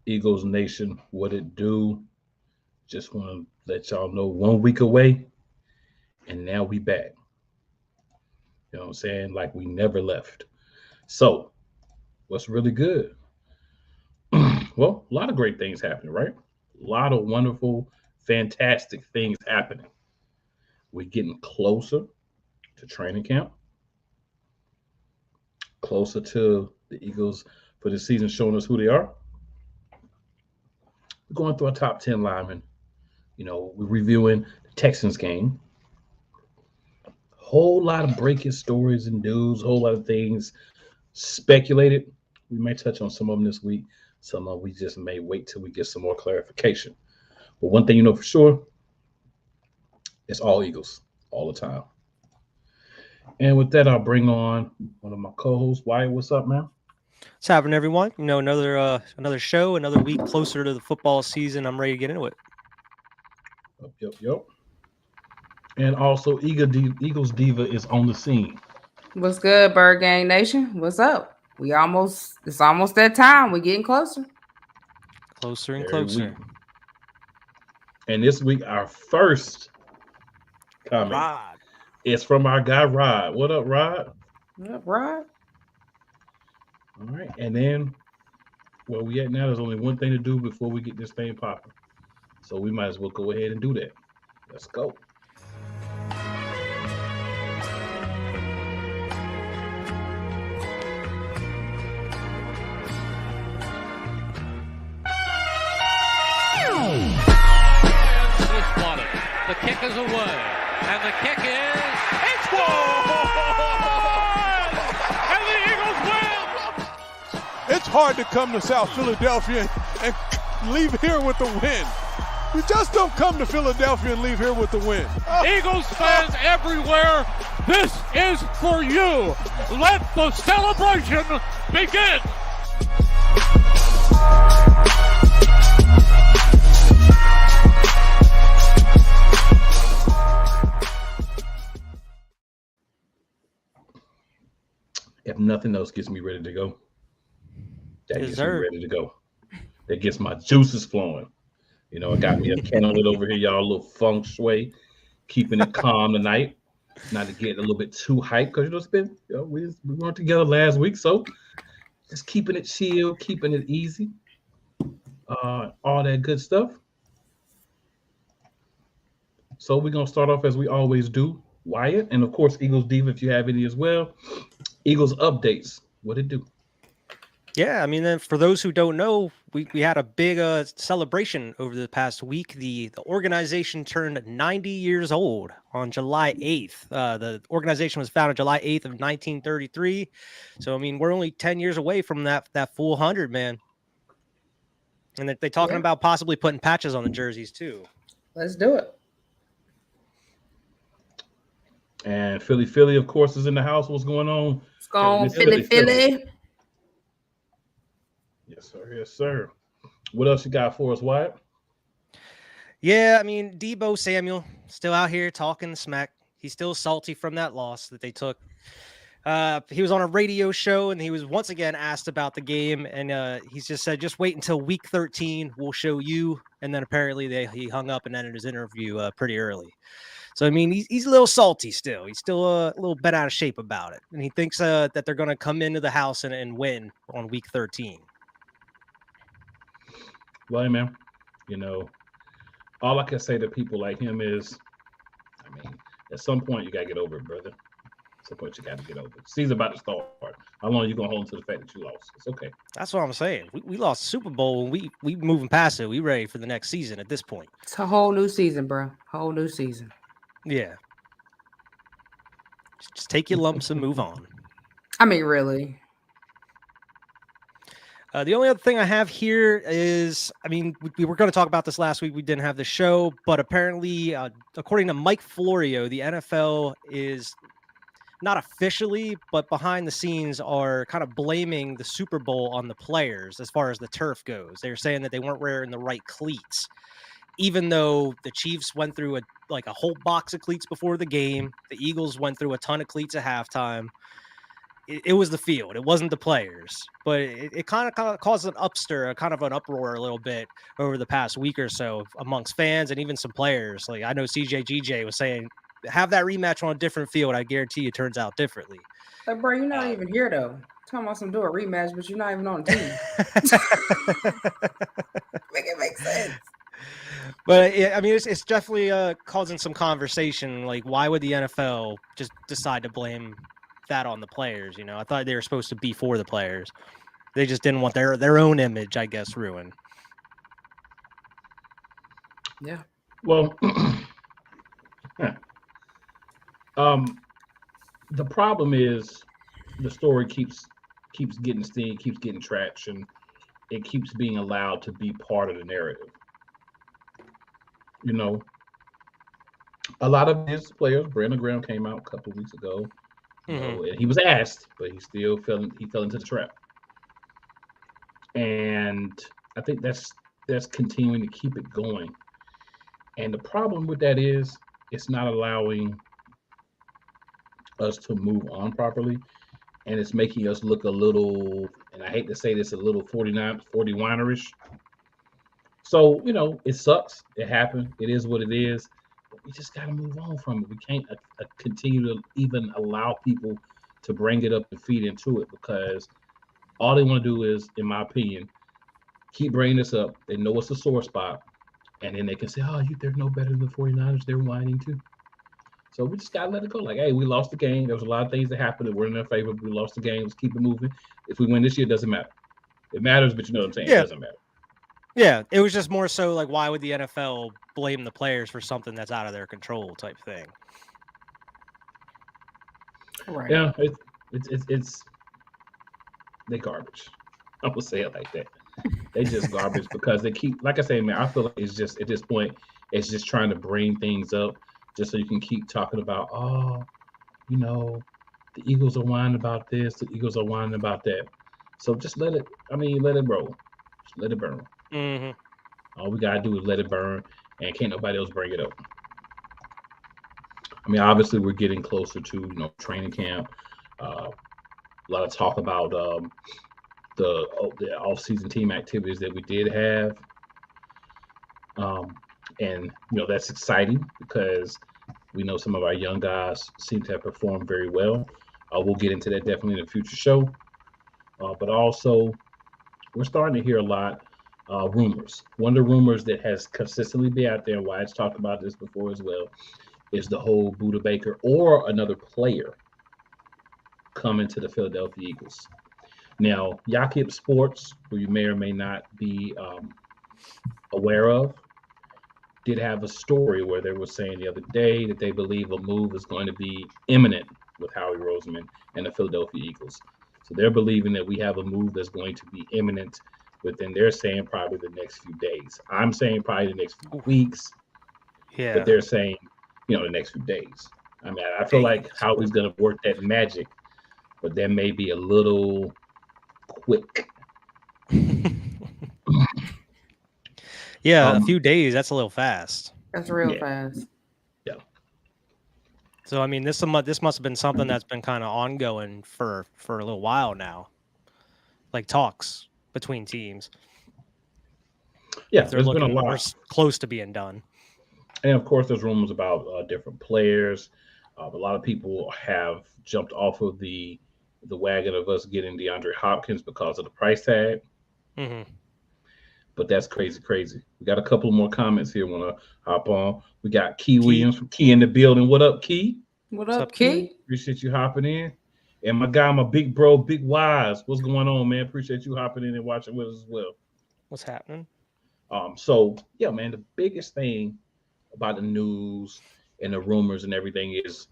Eagles Nation, what it do? Just want to let y'all know 1 week away, and now we back. You know what I'm saying? Like we never left. So, what's really good? Well, a lot of great things happening, right? A lot of wonderful, fantastic things happening. We're getting closer to training camp, closer to the Eagles for the season showing us who they are. We're going through our top 10 linemen. We're reviewing the Texans game. Whole lot of breaking stories and news, whole lot of things speculated. We may touch on some of them this week. Some of we just may wait till we get some more clarification. But one thing you know for sure, it's all Eagles all the time. And with that, I'll bring on one of my co-hosts. Wyatt, what's up, man? What's happening, everyone? Another show, another week closer to the football season. I'm ready to get into it. Yep. And also, Eagles Diva is on the scene. What's good, Bird Gang Nation? What's up? It's almost that time. We're getting closer. Closer and Every closer. week. And this week, our first comment Rod. is from our guy, Rod. What up, Rod? Yep, Rod. All right. And then where we at now, there's only one thing to do before we get this thing popping. So we might as well go ahead and do that. Let's go. The kick is away, and the kick it's good! And the Eagles win! It's hard to come to South Philadelphia and leave here with the win. You just don't come to Philadelphia and leave here with the win. Eagles fans everywhere, this is for you. Let the celebration begin. If nothing else gets me ready to go, that gets me ready to go. That gets my juices flowing. It got me a candle over here, y'all, a little feng shui, keeping it calm tonight. Not to get a little bit too hyped because it's been, we weren't together last week, so just keeping it chill, keeping it easy, all that good stuff. So we're gonna start off as we always do, Wyatt, and of course Eagles Diva, if you have any as well. Eagles updates. What it do? Yeah, I mean, then for those who don't know, we had a big celebration over the past week. The organization turned 90 years old on July 8th. The organization was founded July 8th of 1933. So, I mean, we're only 10 years away from that full 100, man. And they're talking about possibly putting patches on the jerseys, too. Let's do it. And Philly, of course, is in the house. What's going on? What's going on, Philly? Yes, sir. What else you got for us, Wyatt? Yeah, I mean, Deebo Samuel still out here talking smack. He's still salty from that loss that they took. He was on a radio show, and he was once again asked about the game, and he's just said, just wait until week 13. We'll show you. And then apparently he hung up and ended his interview pretty early. So, I mean, he's a little salty still. He's still a little bent out of shape about it. And he thinks that they're going to come into the house and win on week 13. Well, hey, man, all I can say to people like him is, at some point you got to get over it, brother. At some point you got to get over it. Season's about to start. How long are you going to hold to the fact that you lost? It's okay. That's what I'm saying. We lost the Super Bowl, and we moving past it. We ready for the next season at this point. It's a whole new season, bro. Whole new season. Yeah. Just take your lumps and move on. I mean, really. The only other thing I have here is, I mean, we were going to talk about this last week. We didn't have the show, but apparently, according to Mike Florio, the NFL is not officially, but behind the scenes are kind of blaming the Super Bowl on the players as far as the turf goes. They're saying that they weren't wearing the right cleats, even though the Chiefs went through a whole box of cleats before the game. The Eagles went through a ton of cleats at halftime. it was the field. It wasn't the players, but it kind of caused an upstir, kind of an uproar a little bit over the past week or so amongst fans and even some players. Like I know CJGJ was saying, have that rematch on a different field. I guarantee you it turns out differently. Like, bro, you're not even here though. Talking about some do a rematch, but you're not even on the team. Make it make sense. But I mean, it's definitely causing some conversation. Like, why would the NFL just decide to blame that on the players? You know, I thought they were supposed to be for the players. They just didn't want their own image, I guess, ruined. Yeah. Well, the problem is the story keeps getting steam, keeps getting traction. It keeps being allowed to be part of the narrative. You know, a lot of his players, Brandon Graham came out a couple of weeks ago. You know, and he was asked, but he still fell into the trap. And I think that's continuing to keep it going. And the problem with that is it's not allowing us to move on properly. And it's making us look a little, and I hate to say this, a little 40-winerish. So, you know, it sucks. It happened. It is what it is. But we just got to move on from it. We can't continue to even allow people to bring it up and feed into it, because all they want to do is, in my opinion, keep bringing this up. They know it's a sore spot. And then they can say, oh, they're no better than the 49ers. They're whining too. So we just got to let it go. Like, hey, we lost the game. There was a lot of things that happened that were in their favor. We lost the game. Let's keep it moving. If we win this year, it doesn't matter. It matters, but you know what I'm saying? Yeah. It doesn't matter. Yeah, it was just more so like, why would the NFL blame the players for something that's out of their control type thing? Right. Yeah, it's they garbage. I will say it like that. They just garbage because they keep, like I say, man, I feel like it's just, at this point, it's just trying to bring things up just so you can keep talking about, oh, you know, the Eagles are whining about this, the Eagles are whining about that. So just let it roll. Just let it burn. Mm-hmm. All we gotta do is let it burn, and can't nobody else bring it up. I mean, obviously we're getting closer to, you know, training camp. A lot of talk about the off-season team activities that we did have, and you know, that's exciting because we know some of our young guys seem to have performed very well. We'll get into that definitely in a future show, but also we're starting to hear a lot rumors. One of the rumors that has consistently been out there, and Wyatt's talked about this before as well, is the whole Buda Baker or another player coming to the Philadelphia Eagles. Now, Yakib Sports, who you may or may not be aware of, did have a story where they were saying the other day that they believe a move is going to be imminent with Howie Roseman and the Philadelphia Eagles. So they're believing that we have a move that's going to be imminent within, they're saying, probably the next few days. I'm saying probably the next few weeks. Yeah. But they're saying, you know, the next few days. I mean, I feel like Howie's going to work that magic, but that may be a little quick. Yeah, a few days, that's a little fast. That's real fast. Yeah. So I mean, this must have been something that's been kind of ongoing for a little while now, like talks between teams. Yeah, they're there's been a lot. Or close to being done. And of course, there's rumors about different players. A lot of people have jumped off of the wagon of us getting DeAndre Hopkins because of the price tag. Mm-hmm. But that's crazy. We got a couple more comments here. Want to hop on? We got Key Williams from Key in the building. What up, Key? What up, Key? Appreciate you hopping in. And my guy, my big bro, Big Wise. What's going on, man? Appreciate you hopping in and watching with us as well. What's happening? So yeah, man, the biggest thing about the news and the rumors and everything is,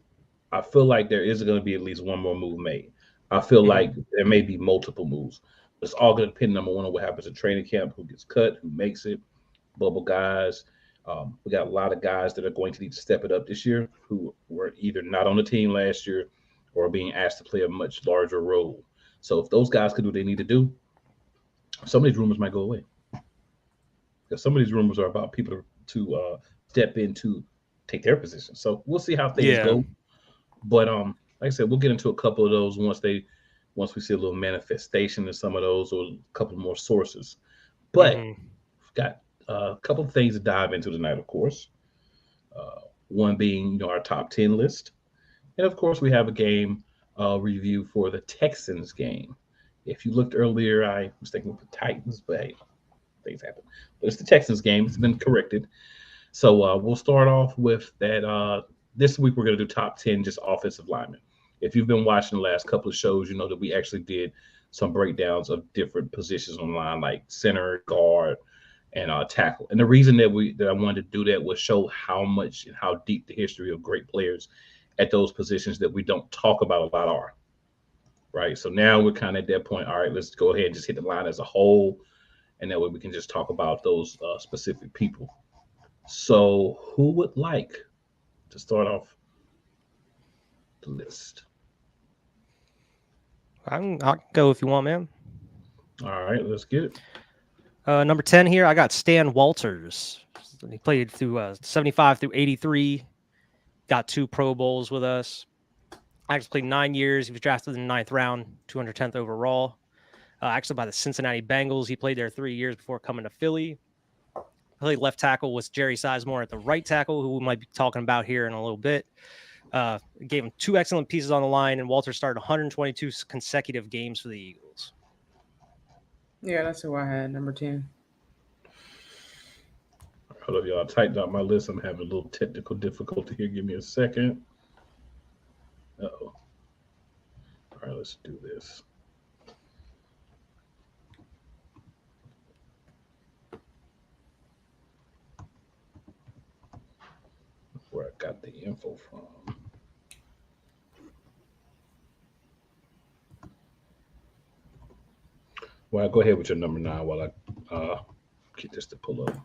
I feel like there is going to be at least one more move made. I feel like there may be multiple moves. It's all going to depend, number one, on what happens at training camp, who gets cut, who makes it, bubble guys. We got a lot of guys that are going to need to step it up this year who were either not on the team last year or being asked to play a much larger role. So if those guys can do what they need to do, some of these rumors might go away. Because some of these rumors are about people to step in to take their position. So we'll see how things go. But like I said, we'll get into a couple of those once they once we see a little manifestation in some of those or a couple more sources. But we've got a couple of things to dive into tonight, of course. One being, our top 10 list. And of course, we have a game review for the Texans game. If you looked earlier, I was thinking of the Titans, but hey, things happen. But it's the Texans game. It's been corrected. So we'll start off with that. This week, we're going to do top 10 just offensive linemen. If you've been watching the last couple of shows, you know that we actually did some breakdowns of different positions on the line, like center, guard, and tackle. And the reason that I wanted to do that was show how much and how deep the history of great players at those positions that we don't talk about a lot are. Right. So now we're kind of at that point. All right, let's go ahead and just hit the line as a whole. And that way we can just talk about those specific people. So who would like to start off the list? I'll go if you want, man. All right, let's get it. Number 10 here, I got Stan Walters. He played through 75 through 83. Got 2 Pro Bowls with us. Actually played 9 years. He was drafted in the 9th round, 210th overall. Actually by the Cincinnati Bengals. He played there 3 years before coming to Philly. Played left tackle was Jerry Sizemore at the right tackle, who we might be talking about here in a little bit. Gave him 2 excellent pieces on the line, and Walter started 122 consecutive games for the Eagles. Yeah, that's who I had, number 10. Hold up, y'all. I typed out my list. I'm having a little technical difficulty here. Give me a second. Uh-oh. All right, let's do this. Where I got the info from. Well, go ahead with your number 9 while I get this to pull up.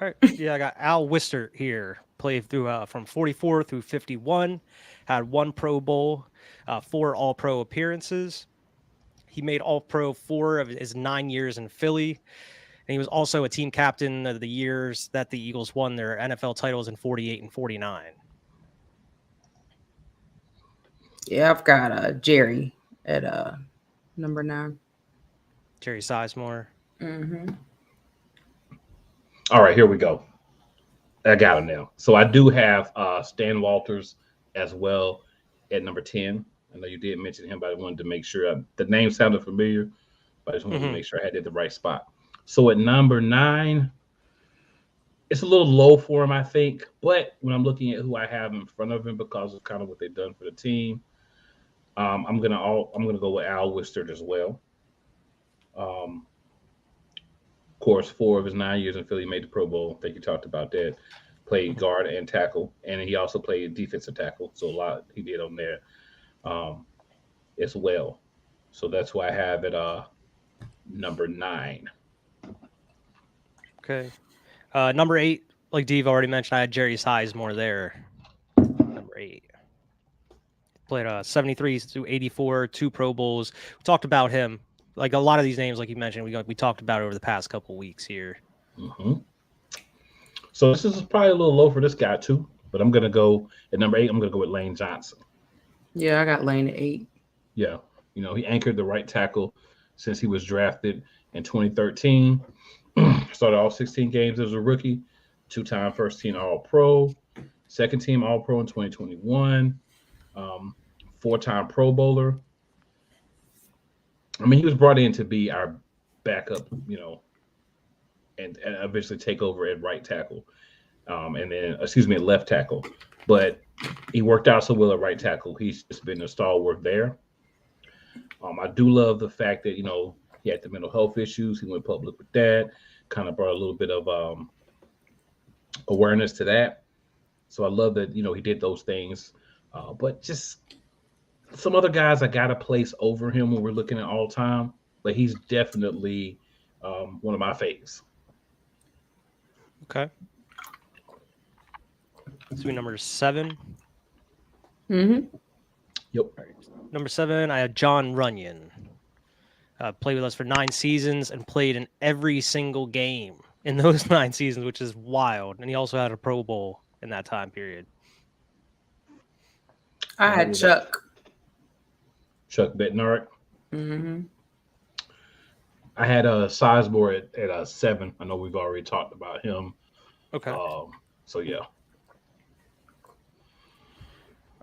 All right. Yeah, I got Al Wistert here. Played through from 44 through 51. Had 1 Pro Bowl, 4 All-Pro appearances. He made All-Pro 4 of his 9 years in Philly. And he was also a team captain of the years that the Eagles won their NFL titles in 48 and 49. Yeah, I've got Jerry at number 9. Jerry Sizemore. Mm-hmm. All right, here we go. I got him now. So I do have Stan Walters as well at number 10. I know you did mention him, but I wanted to make sure the name sounded familiar, but I just wanted to make sure I had it at the right spot. So at number 9, it's a little low for him, I think. But when I'm looking at who I have in front of him because of kind of what they've done for the team, I'm gonna go with Al Wistert as well. Of course, 4 of his 9 years in Philly made the Pro Bowl. I think you talked about that. Played guard and tackle, and he also played defensive tackle. So a lot he did on there as well. So that's why I have it number 9. Okay. Number 8, like Dave already mentioned, I had Jerry Sizemore there. Number 8. Played 73 through 84, 2 Pro Bowls. We talked about him. Like a lot of these names, like you mentioned, we talked about over the past couple weeks here. Mm-hmm. So this is probably a little low for this guy too, but I'm gonna go at number 8. I'm gonna go with Lane Johnson. Yeah, I got Lane at 8. Yeah, he anchored the right tackle since he was drafted in 2013. Started all 16 games as a rookie, 2-time first team All-Pro, second team All-Pro in 2021, 4-time Pro Bowler. I mean, he was brought in to be our backup, and eventually take over at right tackle, and then, at left tackle. But he worked out so well at right tackle. He's just been a stalwart there. I do love the fact that, he had the mental health issues. He went public with that, kind of brought a little bit of awareness to that. So I love that, he did those things. But just some other guys I got to place over him when we're looking at all time, but he's definitely one of my faves. Okay. So number 7. Mm-hmm. Yep. Number 7, I had John Runyon. Played with us for 9 seasons and played in every single game in those 9 seasons, which is wild. And he also had a Pro Bowl in that time period. I had Chuck. Chuck Bednarik. Mm-hmm. I had a Sizemore at a 7. I know we've already talked about him. Okay. So yeah.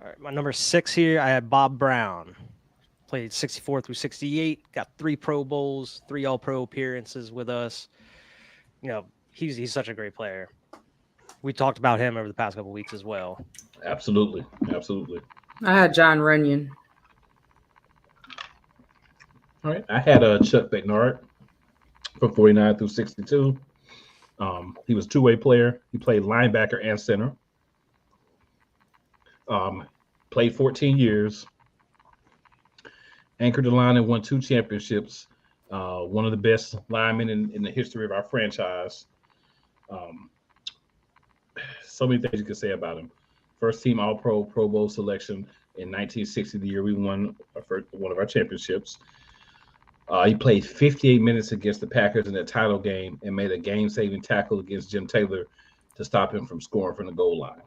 All right, my number 6 here, I had Bob Brown. Played 64 through 68, got 3 Pro Bowls, 3 All-Pro appearances with us. He's such a great player. We talked about him over the past couple of weeks as well. Absolutely. I had John Runyon. All right. I had a Chuck Bednarik from 49 through 62. He was a two-way player. He played linebacker and center. Played 14 years. Anchored the line and won 2 championships. One of the best linemen in the history of our franchise. So many things you can say about him. First team All-Pro, Pro Bowl selection in 1960, the year we won one of our championships. He played 58 minutes against the Packers in that title game and made a game-saving tackle against Jim Taylor to stop him from scoring from the goal line.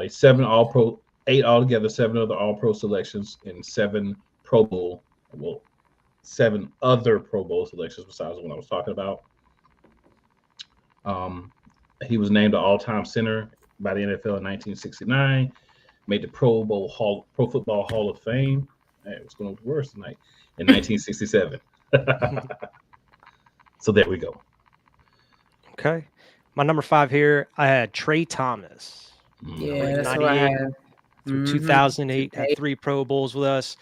7 All-Pro, 8 altogether, 7 other All-Pro selections, and 7 Pro Bowl, 7 other Pro Bowl selections besides the one I was talking about. He was named the all-time center by the NFL in 1969. Made the Pro Football Hall of Fame. Hey, what's going to be worse tonight? In 1967. So there we go. Okay. My number 5 here, I had Trey Thomas. Yeah, that's what I had. Through 2008, had 3 Pro Bowls with us.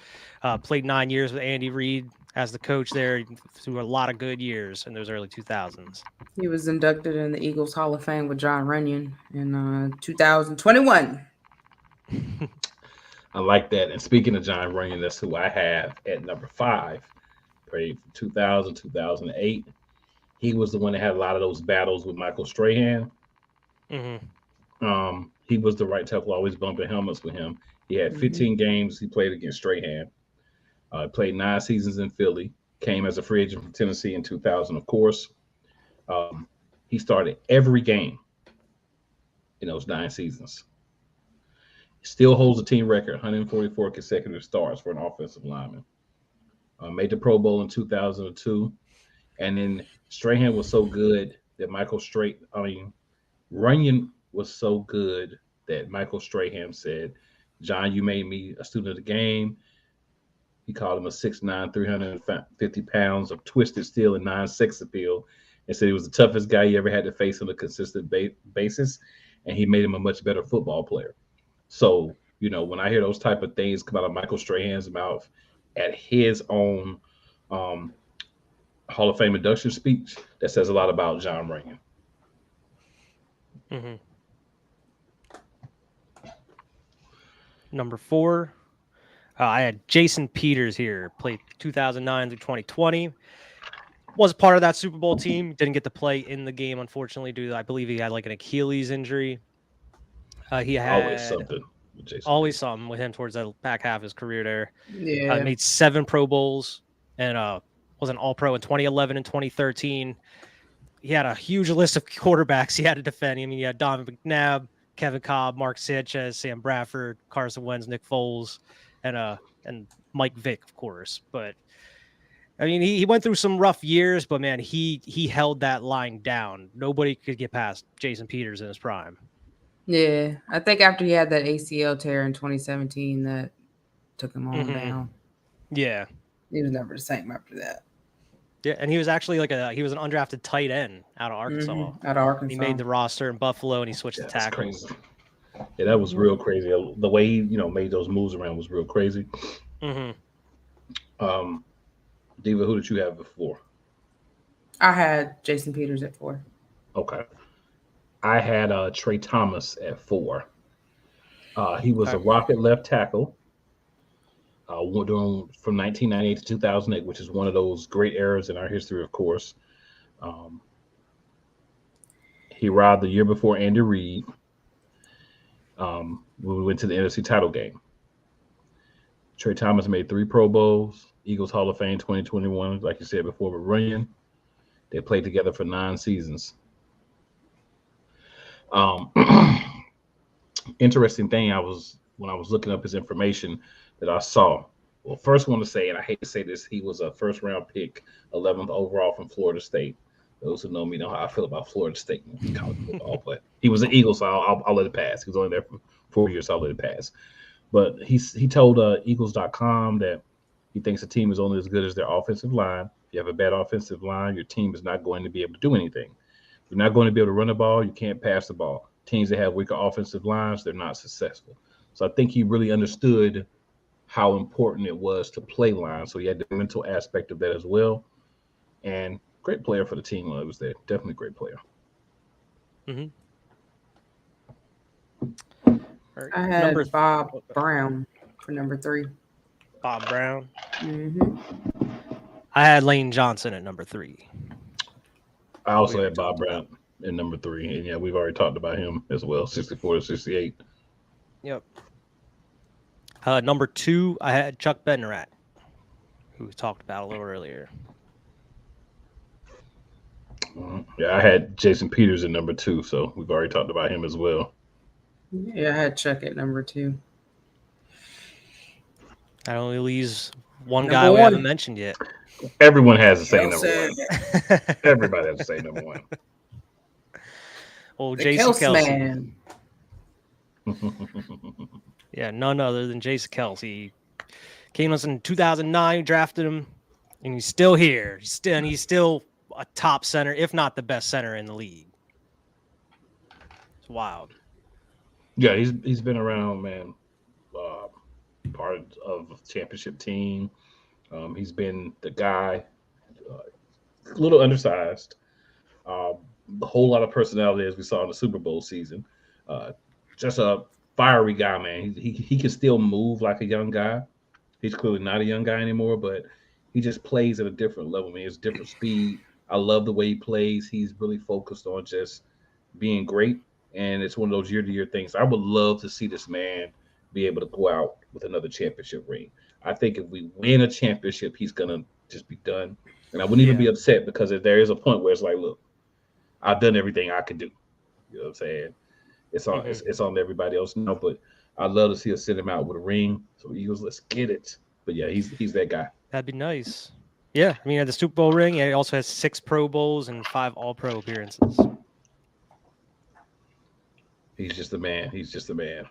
Played 9 years with Andy Reid as the coach there through a lot of good years in those early 2000s. He was inducted in the Eagles Hall of Fame with John Runyon in 2021. I like that. And speaking of John Runyon, that's who I have at number 5. Played from 2000, 2008. He was the one that had a lot of those battles with Michael Strahan. Mm-hmm. He was the right tackle, always bumping helmets with him. He had 15 games he played against Strahan. Played 9 seasons in Philly. Came as a free agent from Tennessee in 2000, of course. He started every game in those 9 seasons. Still holds the team record, 144 consecutive starts for an offensive lineman. Made the Pro Bowl in 2002. And then Strahan was so good that Runyon was so good that Michael Strahan said, "John, you made me a student of the game." He called him a 6'9", 350 pounds of twisted steel and 9 sex appeal, and said he was the toughest guy he ever had to face on a consistent basis, and he made him a much better football player. So, when I hear those type of things come out of Michael Strahan's mouth at his own Hall of Fame induction speech, that says a lot about John Runyon. Mm-hmm. Number 4, I had Jason Peters here. Played 2009 through 2020. Was part of that Super Bowl team. Didn't get to play in the game, unfortunately, due to, I believe he had like an Achilles injury. He had always something with him towards the back half of his career there. Yeah. Made 7 Pro Bowls and was an All-Pro in 2011 and 2013. He had a huge list of quarterbacks he had to defend. I mean, he had Donovan McNabb, Kevin Cobb, Mark Sanchez, Sam Bradford, Carson Wentz, Nick Foles, and Mike Vick, of course. But I mean, he went through some rough years, but man, he held that line down. Nobody could get past Jason Peters in his prime. Yeah, I think after he had that ACL tear in 2017, that took him all down. Yeah, he was never the same after that. Yeah, and he was actually he was an undrafted tight end out of Arkansas. Out of Arkansas, he made the roster in Buffalo, and he switched to tackles. Yeah, that was real crazy. The way he made those moves around was real crazy. Mm-hmm. Diva, who did you have before? I had Jason Peters at 4. Okay. I had Trey Thomas at 4. He was a rocket left tackle from 1998 to 2008, which is one of those great eras in our history, of course. He arrived the year before Andy Reid. When we went to the NFC title game. Trey Thomas made 3 Pro Bowls, Eagles Hall of Fame 2021, like you said before, with Runyon. They played together for 9 seasons. Interesting thing, when I was looking up his information, that I saw Well, first I want to say, and I hate to say this, he was a first round pick, 11th overall from Florida State. Those who know me know how I feel about Florida State in college football, but he was an Eagle, so I'll let it pass. He was only there for 4 years, so I'll let it pass. But he told Eagles.com that he thinks the team is only as good as their offensive line. If you have a bad offensive line, your team is not going to be able to do anything. You're not going to be able to run the ball. You can't pass the ball. Teams that have weaker offensive lines, they're not successful. So I think he really understood how important it was to play line. So he had the mental aspect of that as well. And great player for the team while he was there. Definitely a great player. Mm-hmm. I had Bob Brown for number 3. Bob Brown. Mm-hmm. I had Lane Johnson at number 3. I also had Bob Brown at number 3. And yeah, we've already talked about him as well, 64 to 68. Yep. Number 2, I had Chuck Bednarat, who we talked about a little earlier. Yeah, I had Jason Peters at number 2, so we've already talked about him as well. Yeah, I had Chuck at number 2. That only leaves one guy we haven't mentioned yet. Everyone has the same number 1. Everybody has the same number 1. Well, The Jason Kelce. Man. Yeah, none other than Jason Kelce. Came us in 2009, drafted him, and he's still here. He's still a top center, if not the best center in the league. It's wild. Yeah, he's been around, man. Part of a championship team. He's been the guy, a little undersized. A whole lot of personality as we saw in the Super Bowl season. Just a fiery guy, man. He can still move like a young guy. He's clearly not a young guy anymore, but he just plays at a different level. I mean, it's different speed. I love the way he plays. He's really focused on just being great, and it's one of those year-to-year things. I would love to see this man be able to go out with another championship ring. I think if we win a championship, he's gonna just be done. And I wouldn't even be upset because there is a point where it's like, look, I've done everything I could do. You know what I'm saying? It's on it's on everybody else now, but I'd love to see us send him out with a ring. So Eagles, let's get it. But yeah, he's that guy. That'd be nice. Yeah, I mean, at the Super Bowl ring, he also has 6 Pro Bowls and 5 All-Pro appearances. He's just the man. He's just the man.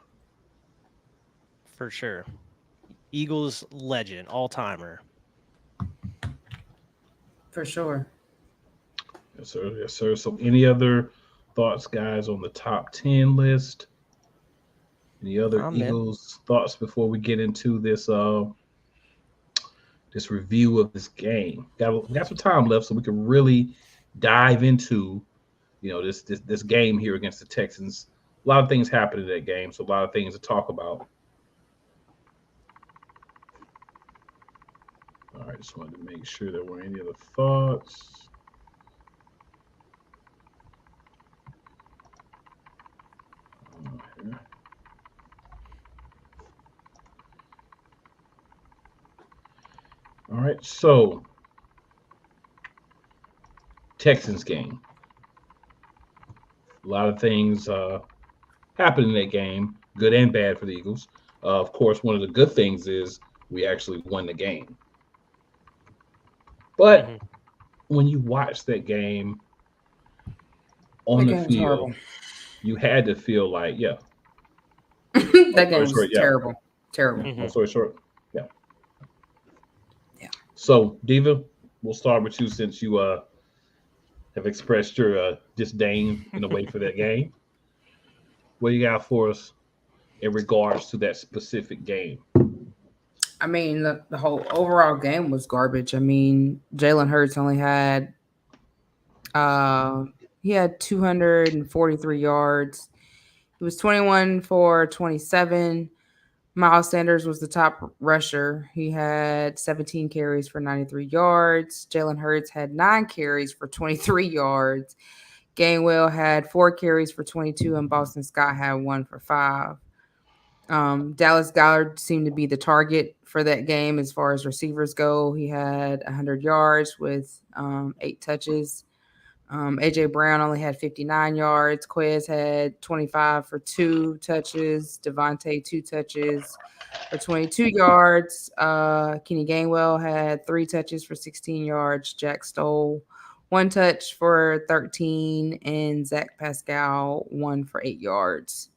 For sure. Eagles legend, all-timer. For sure. Yes, sir. Yes, sir. So any other thoughts, guys, on the top 10 list? Any other Eagles thoughts before we get into this this review of this game? We got some time left, so we can really dive into, this game here against the Texans. A lot of things happened in that game, so a lot of things to talk about. All right, just wanted to make sure there weren't any other thoughts. All right, so Texans game. A lot of things happened in that game, good and bad for the Eagles. Of course, one of the good things is we actually won the game. But when you watch that game on the field, you had to feel like, that game was terrible. Terrible. Long story short, yeah. So, Diva, we'll start with you since you have expressed your disdain in a way for that game. What do you got for us in regards to that specific game? I mean, the whole overall game was garbage. I mean, Jalen Hurts only had he had 243 yards. He was 21 for 27. Miles Sanders was the top rusher. He had 17 carries for 93 yards. Jalen Hurts had 9 carries for 23 yards. Gainwell had 4 carries for 22, and Boston Scott had 1 for 5. Dallas Goedert seemed to be the target for that game as far as receivers go. He had 100 yards with 8 touches. A.J. Brown only had 59 yards. Quez had 25 for 2 touches. Devontae 2 touches for 22 yards. Kenny Gainwell had 3 touches for 16 yards. Jack Stoll 1 touch for 13, and Zach Pascal 1 for 8 yards.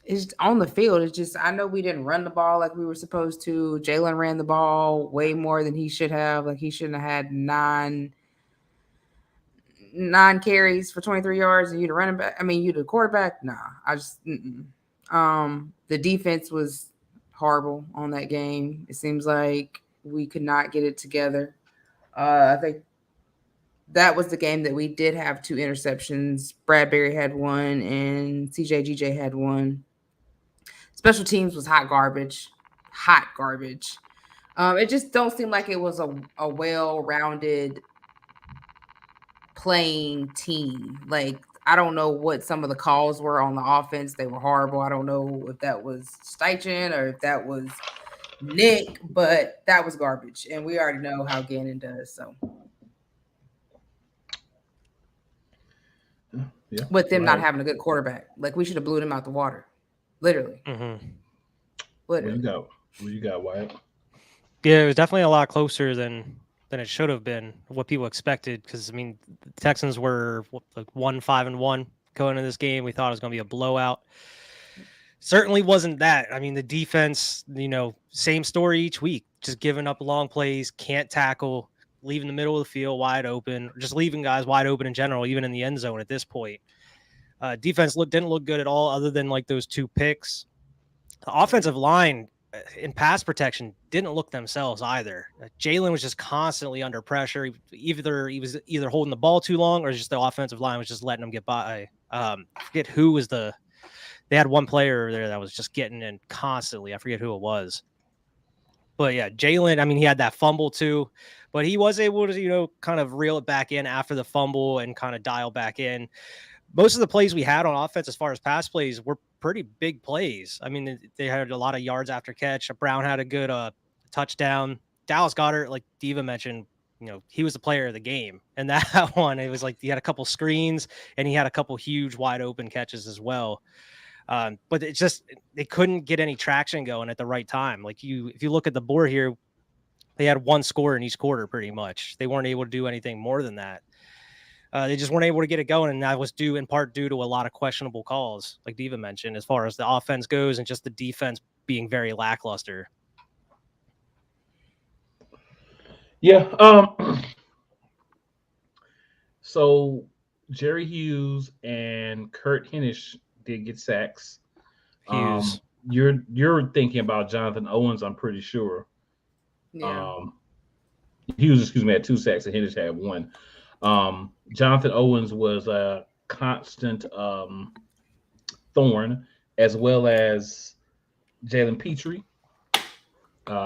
It's on the field. It's just, I know we didn't run the ball like we were supposed to. Jalen ran the ball way more than he should have. Like, he shouldn't have had nine carries for 23 yards, and you the running back. I mean, you the quarterback. Nah, I just the defense was horrible on that game. It seems like we could not get it together. I think that was the game that we did have 2 interceptions. Bradbury had 1, and CJGJ had 1. Special teams was hot garbage. It just don't seem like it was a well-rounded playing team. Like, I don't know what some of the calls were on the offense. They were horrible. I don't know if that was Steichen or if that was Nick, but that was garbage. And we already know how Gannon does. So, yeah, with them not having a good quarterback, like, we should have blew them out the water. Literally. Mm-hmm. Literally. What you got, Wyatt? Yeah, it was definitely a lot closer than it should have been, what people expected. Because, I mean, the Texans were like 1-5-1 going into this game. We thought it was going to be a blowout. Certainly wasn't that. I mean, the defense, same story each week. Just giving up long plays, can't tackle, leaving the middle of the field wide open, just leaving guys wide open in general, even in the end zone at this point. Defense didn't look good at all, other than like those 2 picks. The offensive line in pass protection didn't look themselves either. Jalen was just constantly under pressure. He was either holding the ball too long, or just the offensive line was just letting him get by. I forget who was they had one player there that was just getting in constantly. I forget who it was. But yeah, Jalen, I mean, he had that fumble too, but he was able to, kind of reel it back in after the fumble and kind of dial back in. Most of the plays we had on offense, as far as pass plays, were pretty big plays. I mean, they had a lot of yards after catch. Brown had a good touchdown. Dallas Goedert, like Diva mentioned, he was the player of the game. And that one, it was like he had a couple screens and he had a couple huge wide open catches as well. But it just, they couldn't get any traction going at the right time. Like if you look at the board here, they had 1 score in each quarter pretty much. They weren't able to do anything more than that. They just weren't able to get it going, and that was in part due to a lot of questionable calls, like Diva mentioned, as far as the offense goes, and just the defense being very lackluster. Yeah. So Jerry Hughes and Kurt Hinish did get sacks. Hughes. You're thinking about Jonathan Owens, I'm pretty sure. Yeah. Hughes, had 2 sacks, and Hinish had 1. Jonathan Owens was a constant thorn, as well as Jalen Petrie,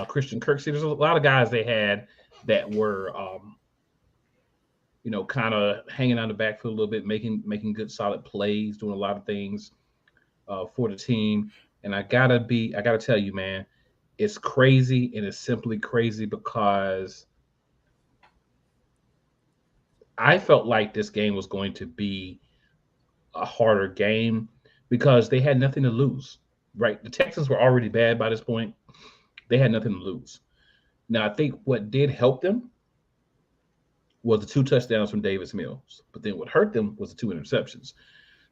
Christian Kirksey. There's a lot of guys they had that were, kind of hanging on the backfield a little bit, making good, solid plays, doing a lot of things for the team. And I gotta tell you, man, it's crazy, and it's simply crazy because I felt like this game was going to be a harder game because they had nothing to lose, right? The Texans were already bad by this point. They had nothing to lose. Now, I think what did help them was the 2 touchdowns from Davis Mills. But then what hurt them was the 2 interceptions.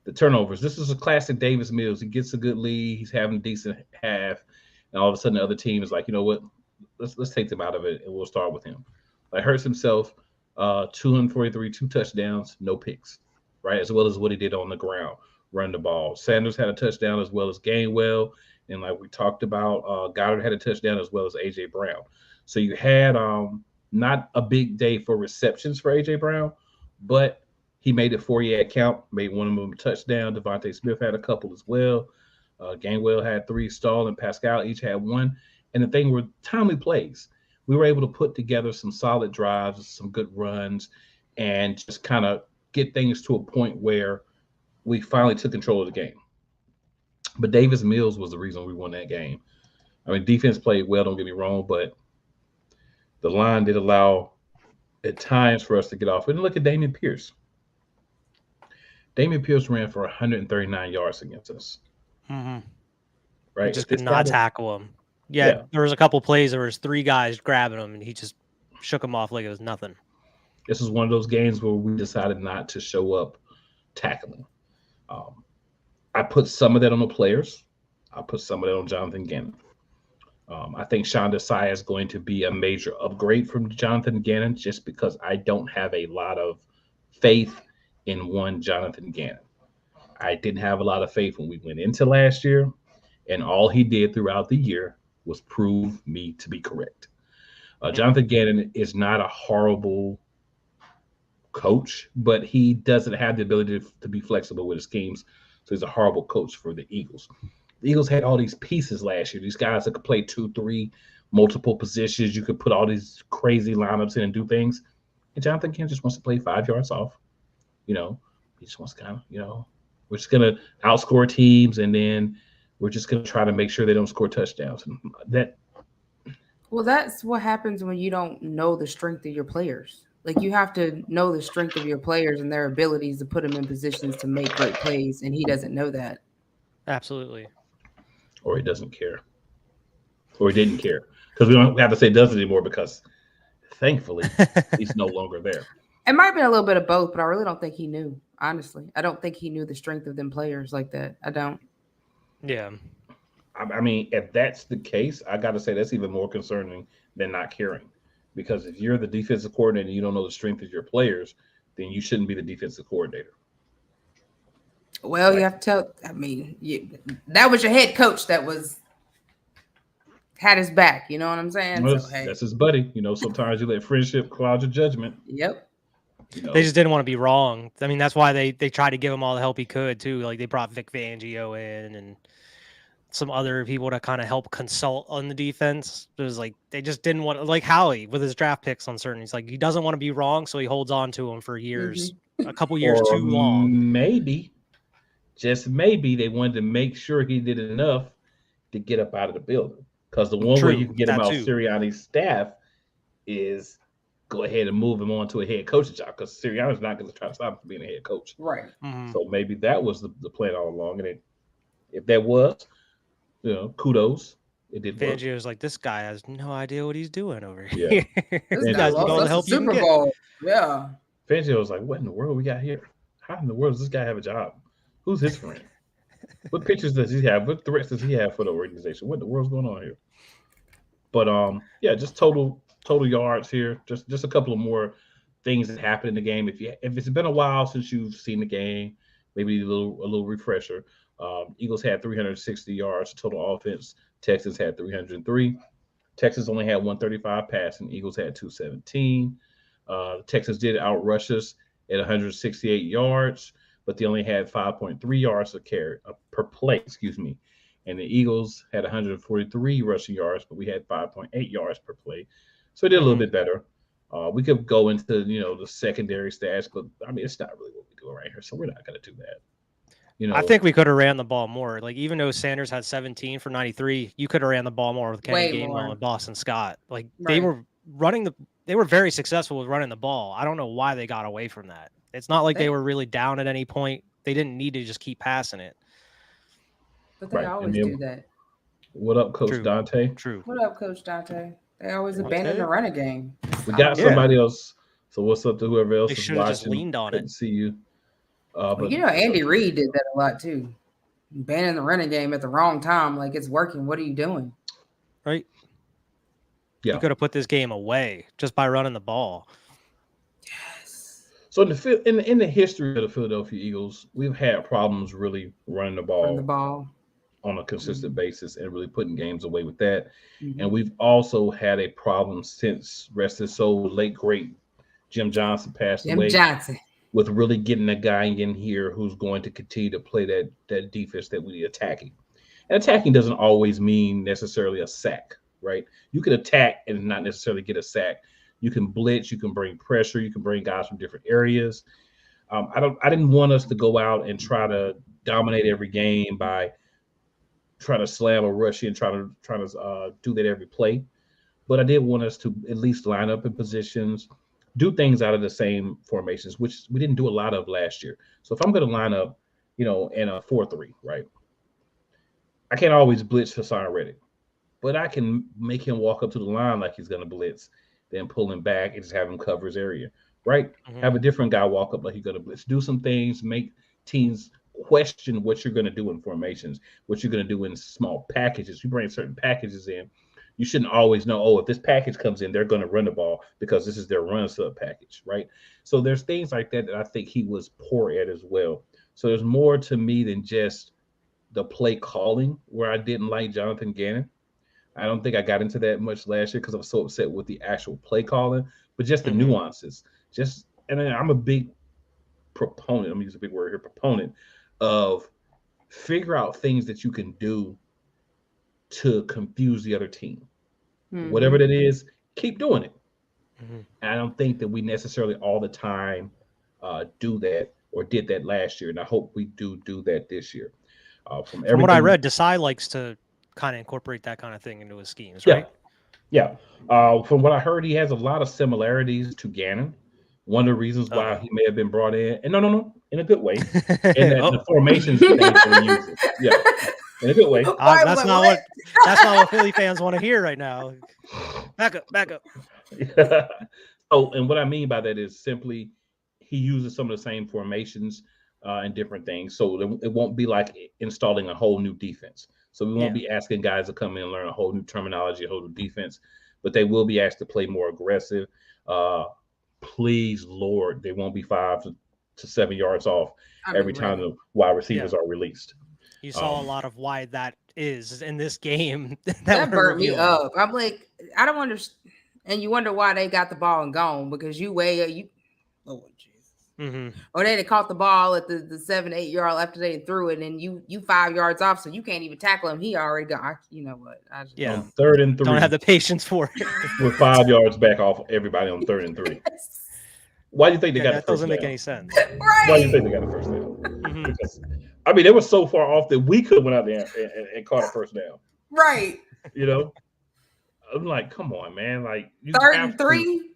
The turnovers. This is a classic Davis Mills. He gets a good lead. He's having a decent half. And all of a sudden the other team is like, you know what? Let's take them out of it, and we'll start with him. Like, hurts himself. 243, 2 touchdowns, no picks, right? As well as what he did on the ground, run the ball. Sanders had a touchdown as well as Gainwell. And like we talked about, Goddard had a touchdown as well as A.J. Brown. So you had not a big day for receptions for A.J. Brown, but he made it 4-yard count, made one of them a touchdown. Devontae Smith had a couple as well. Gainwell had 3, Stahl and Pascal each had 1. And the thing were timely plays. We were able to put together some solid drives, some good runs, and just kind of get things to a point where we finally took control of the game. But Davis Mills was the reason we won that game. I mean, defense played well, don't get me wrong, but the line did allow at times for us to get off. And look at Dameon Pierce. Dameon Pierce ran for 139 yards against us. Mm-hmm. Right? He just could not tackle him. Yeah, there was a couple plays. There was 3 guys grabbing him, and he just shook him off like it was nothing. This is one of those games where we decided not to show up tackling. I put some of that on the players. I put some of that on Jonathan Gannon. I think Sean Desai is going to be a major upgrade from Jonathan Gannon just because I don't have a lot of faith in one Jonathan Gannon. I didn't have a lot of faith when we went into last year, and all he did throughout the year was prove me to be correct. Jonathan Gannon is not a horrible coach, but he doesn't have the ability to be flexible with his schemes. So he's a horrible coach for the Eagles. The Eagles had all these pieces last year. These guys that could play 2, 3, multiple positions. You could put all these crazy lineups in and do things. And Jonathan Gannon just wants to play 5 yards off. He just wants to kind of, we're just going to outscore teams, and then we're just going to try to make sure they don't score touchdowns. And Well, that's what happens when you don't know the strength of your players. Like, you have to know the strength of your players and their abilities to put them in positions to make great plays, and he doesn't know that. Absolutely. Or he doesn't care. Or he didn't care. Because we don't have to say doesn't anymore because, thankfully, he's no longer there. It might have been a little bit of both, but I really don't think he knew, honestly. I don't think he knew the strength of them players like that. I don't. Yeah. I mean, if that's the case, I got to say that's even more concerning than not caring. Because if you're the defensive coordinator and you don't know the strength of your players, then you shouldn't be the defensive coordinator. Well, you have to tell. I mean, that was your head coach that had his back. You know what I'm saying? Well, that's his buddy. Sometimes you let friendship cloud your judgment. Yep. They just didn't want to be wrong. I mean, that's why they tried to give him all the help he could too. Like, they brought Vic Fangio in and some other people to kind of help consult on the defense. It was like they just didn't want, like Howie with his draft picks on certain. He's like, he doesn't want to be wrong, so he holds on to him for years, a couple years too long. Maybe, just maybe, they wanted to make sure he did enough to get up out of the building. Because the one way you can get him out of Sirianni's staff is go ahead and move him on to a head coaching job, because Sirianni's not going to try to stop him from being a head coach. Right. Mm-hmm. So maybe that was the plan all along. And if that was, kudos. It did work. Fangio was like, this guy has no idea what he's doing over here. Yeah. This guy lost the help Super Bowl. Yeah. Fangio was like, what in the world we got here? How in the world does this guy have a job? Who's his friend? What pictures does he have? What threats does he have for the organization? What in the world's going on here? But just total yards here. Just a couple of more things that happened in the game. If it's been a while since you've seen the game, maybe a little refresher. Eagles had 360 yards total offense. Texans had 303. Texans only had 135 passing. Eagles had 217. The Texans did outrush us at 168 yards, but they only had 5.3 yards per play. And the Eagles had 143 rushing yards, but we had 5.8 yards per play. So it did a little bit better. We could go into the secondary stats, but I mean, it's not really what we do right here, so we're not going to do that. I think we could have ran the ball more. Like, even though Sanders had 17 for 93, you could have ran the ball more with Kenny Gainwell and Boston Scott. Like, they were very successful with running the ball. I don't know why they got away from that. It's not like they were really down at any point. They didn't need to just keep passing it. But they always do that. What up, Coach Dante? True. What up, Coach Dante? They always abandon the running game. We got somebody else. So what's up to whoever else is watching? Just leaned on it. See you. But Andy Reid did that a lot too. Banning the running game at the wrong time, like it's working. What are you doing? Right. Yeah. You could have put this game away just by running the ball. Yes. So in the history of the Philadelphia Eagles, we've had problems really running the ball on a consistent basis and really putting games away with that. Mm-hmm. And we've also had a problem since rest his soul, late great Jim Johnson passed away. With really getting a guy in here who's going to continue to play that defense that we need attacking. And attacking doesn't always mean necessarily a sack, right? You can attack and not necessarily get a sack. You can blitz, you can bring pressure, you can bring guys from different areas. I didn't want us to go out and try to dominate every game by trying to slam a rush and trying to do that every play. But I did want us to at least line up in positions, do things out of the same formations, which we didn't do a lot of last year. So if I'm going to line up, in a 4-3, right? I can't always blitz Hassan Reddick, but I can make him walk up to the line like he's going to blitz, then pull him back and just have him cover his area, right? Mhm. Have a different guy walk up like he's going to blitz. Do some things, make teams question what you're going to do in formations, what you're going to do in small packages. You bring certain packages in, you shouldn't always know, oh, if this package comes in, they're going to run the ball because this is their run sub package, right? So there's things like that I think he was poor at as well. So there's more to me than just the play calling where I didn't like Jonathan Gannon. I don't think I got into that much last year because I was so upset with the actual play calling, but just the nuances. And I'm a big proponent, I'm gonna use a big word here, proponent of figure out things that you can do to confuse the other team. Whatever that is, keep doing it. And I don't think that we necessarily all the time do that or did that last year, and I hope we do that this year. From what I read, Desai likes to kind of incorporate that kind of thing into his schemes, right? Yeah. From what I heard, he has a lot of similarities to Gannon. One of the reasons why he may have been brought in, and no, in a good way, and that the formations things that he uses. Yeah, in a good way. That's not what Philly fans want to hear right now. Back up. Oh, and what I mean by that is simply he uses some of the same formations and different things, so it won't be like installing a whole new defense. So we won't be asking guys to come in and learn a whole new terminology, a whole new defense, but they will be asked to play more aggressive. Please, Lord, they won't be 5 to 7 yards off every time the wide receivers are released. You saw a lot of why that is in this game. That burnt me up. I'm like, I don't understand. And you wonder why they got the ball and gone because oh Jesus. Or they caught the ball at the 7-8 yard after they threw it, and you 5 yards off, so you can't even tackle him. He already got. You know what? On 3rd and 3, don't have the patience for it. With 5 yards back off everybody on 3rd and 3. Why do you think they got the first down? That doesn't make any sense. Right. Why do you think they got the first down? Because, I mean, they were so far off that we could have went out there and caught a first down. Right. I'm like, come on, man. Like, you 3rd and 3.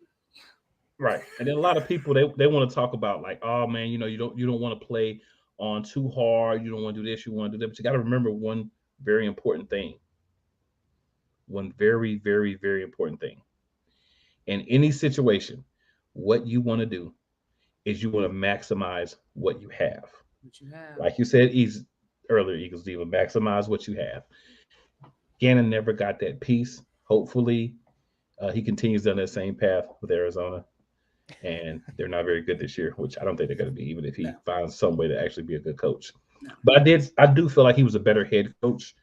Right. And then a lot of people they want to talk about like, oh man, you don't want to play on too hard. You don't want to do this, you want to do that. But you got to remember one very important thing. One very, very, very important thing. In any situation, what you want to do is you want to maximize what you have. Like you said earlier, Eagles Diva, maximize what you have. Gannon never got that piece. Hopefully, he continues down that same path with Arizona. And they're not very good this year, which I don't think they're going to be, even if he finds some way to actually be a good coach. No. But I do feel like he was a better head coach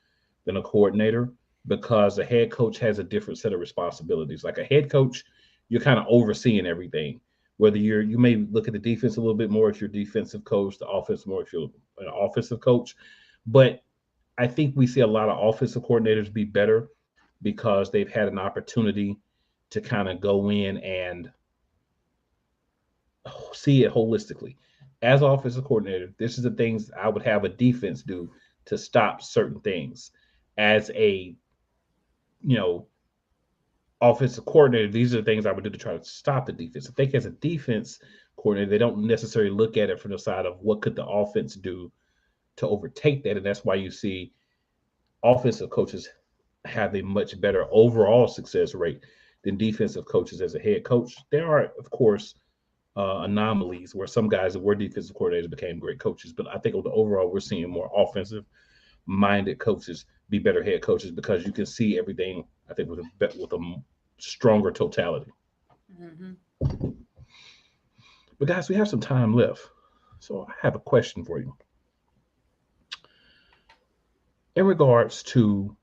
than a coordinator because a head coach has a different set of responsibilities. Like a head coach, you're kind of overseeing everything. Whether you may look at the defense a little bit more if you're a defensive coach, the offense more if you're an offensive coach. But I think we see a lot of offensive coordinators be better because they've had an opportunity to kind of go in and see it holistically. As offensive coordinator, this is the things I would have a defense do to stop certain things. As a, offensive coordinator, these are the things I would do to try to stop the defense. I think as a defense coordinator, they don't necessarily look at it from the side of what could the offense do to overtake that. And that's why you see offensive coaches have a much better overall success rate than defensive coaches as a head coach. There are, of course, anomalies where some guys that were defensive coordinators became great coaches. But I think on the overall, we're seeing more offensive-minded coaches be better head coaches because you can see everything, I think, with a stronger totality. But guys, we have some time left. So I have a question for you. In regards to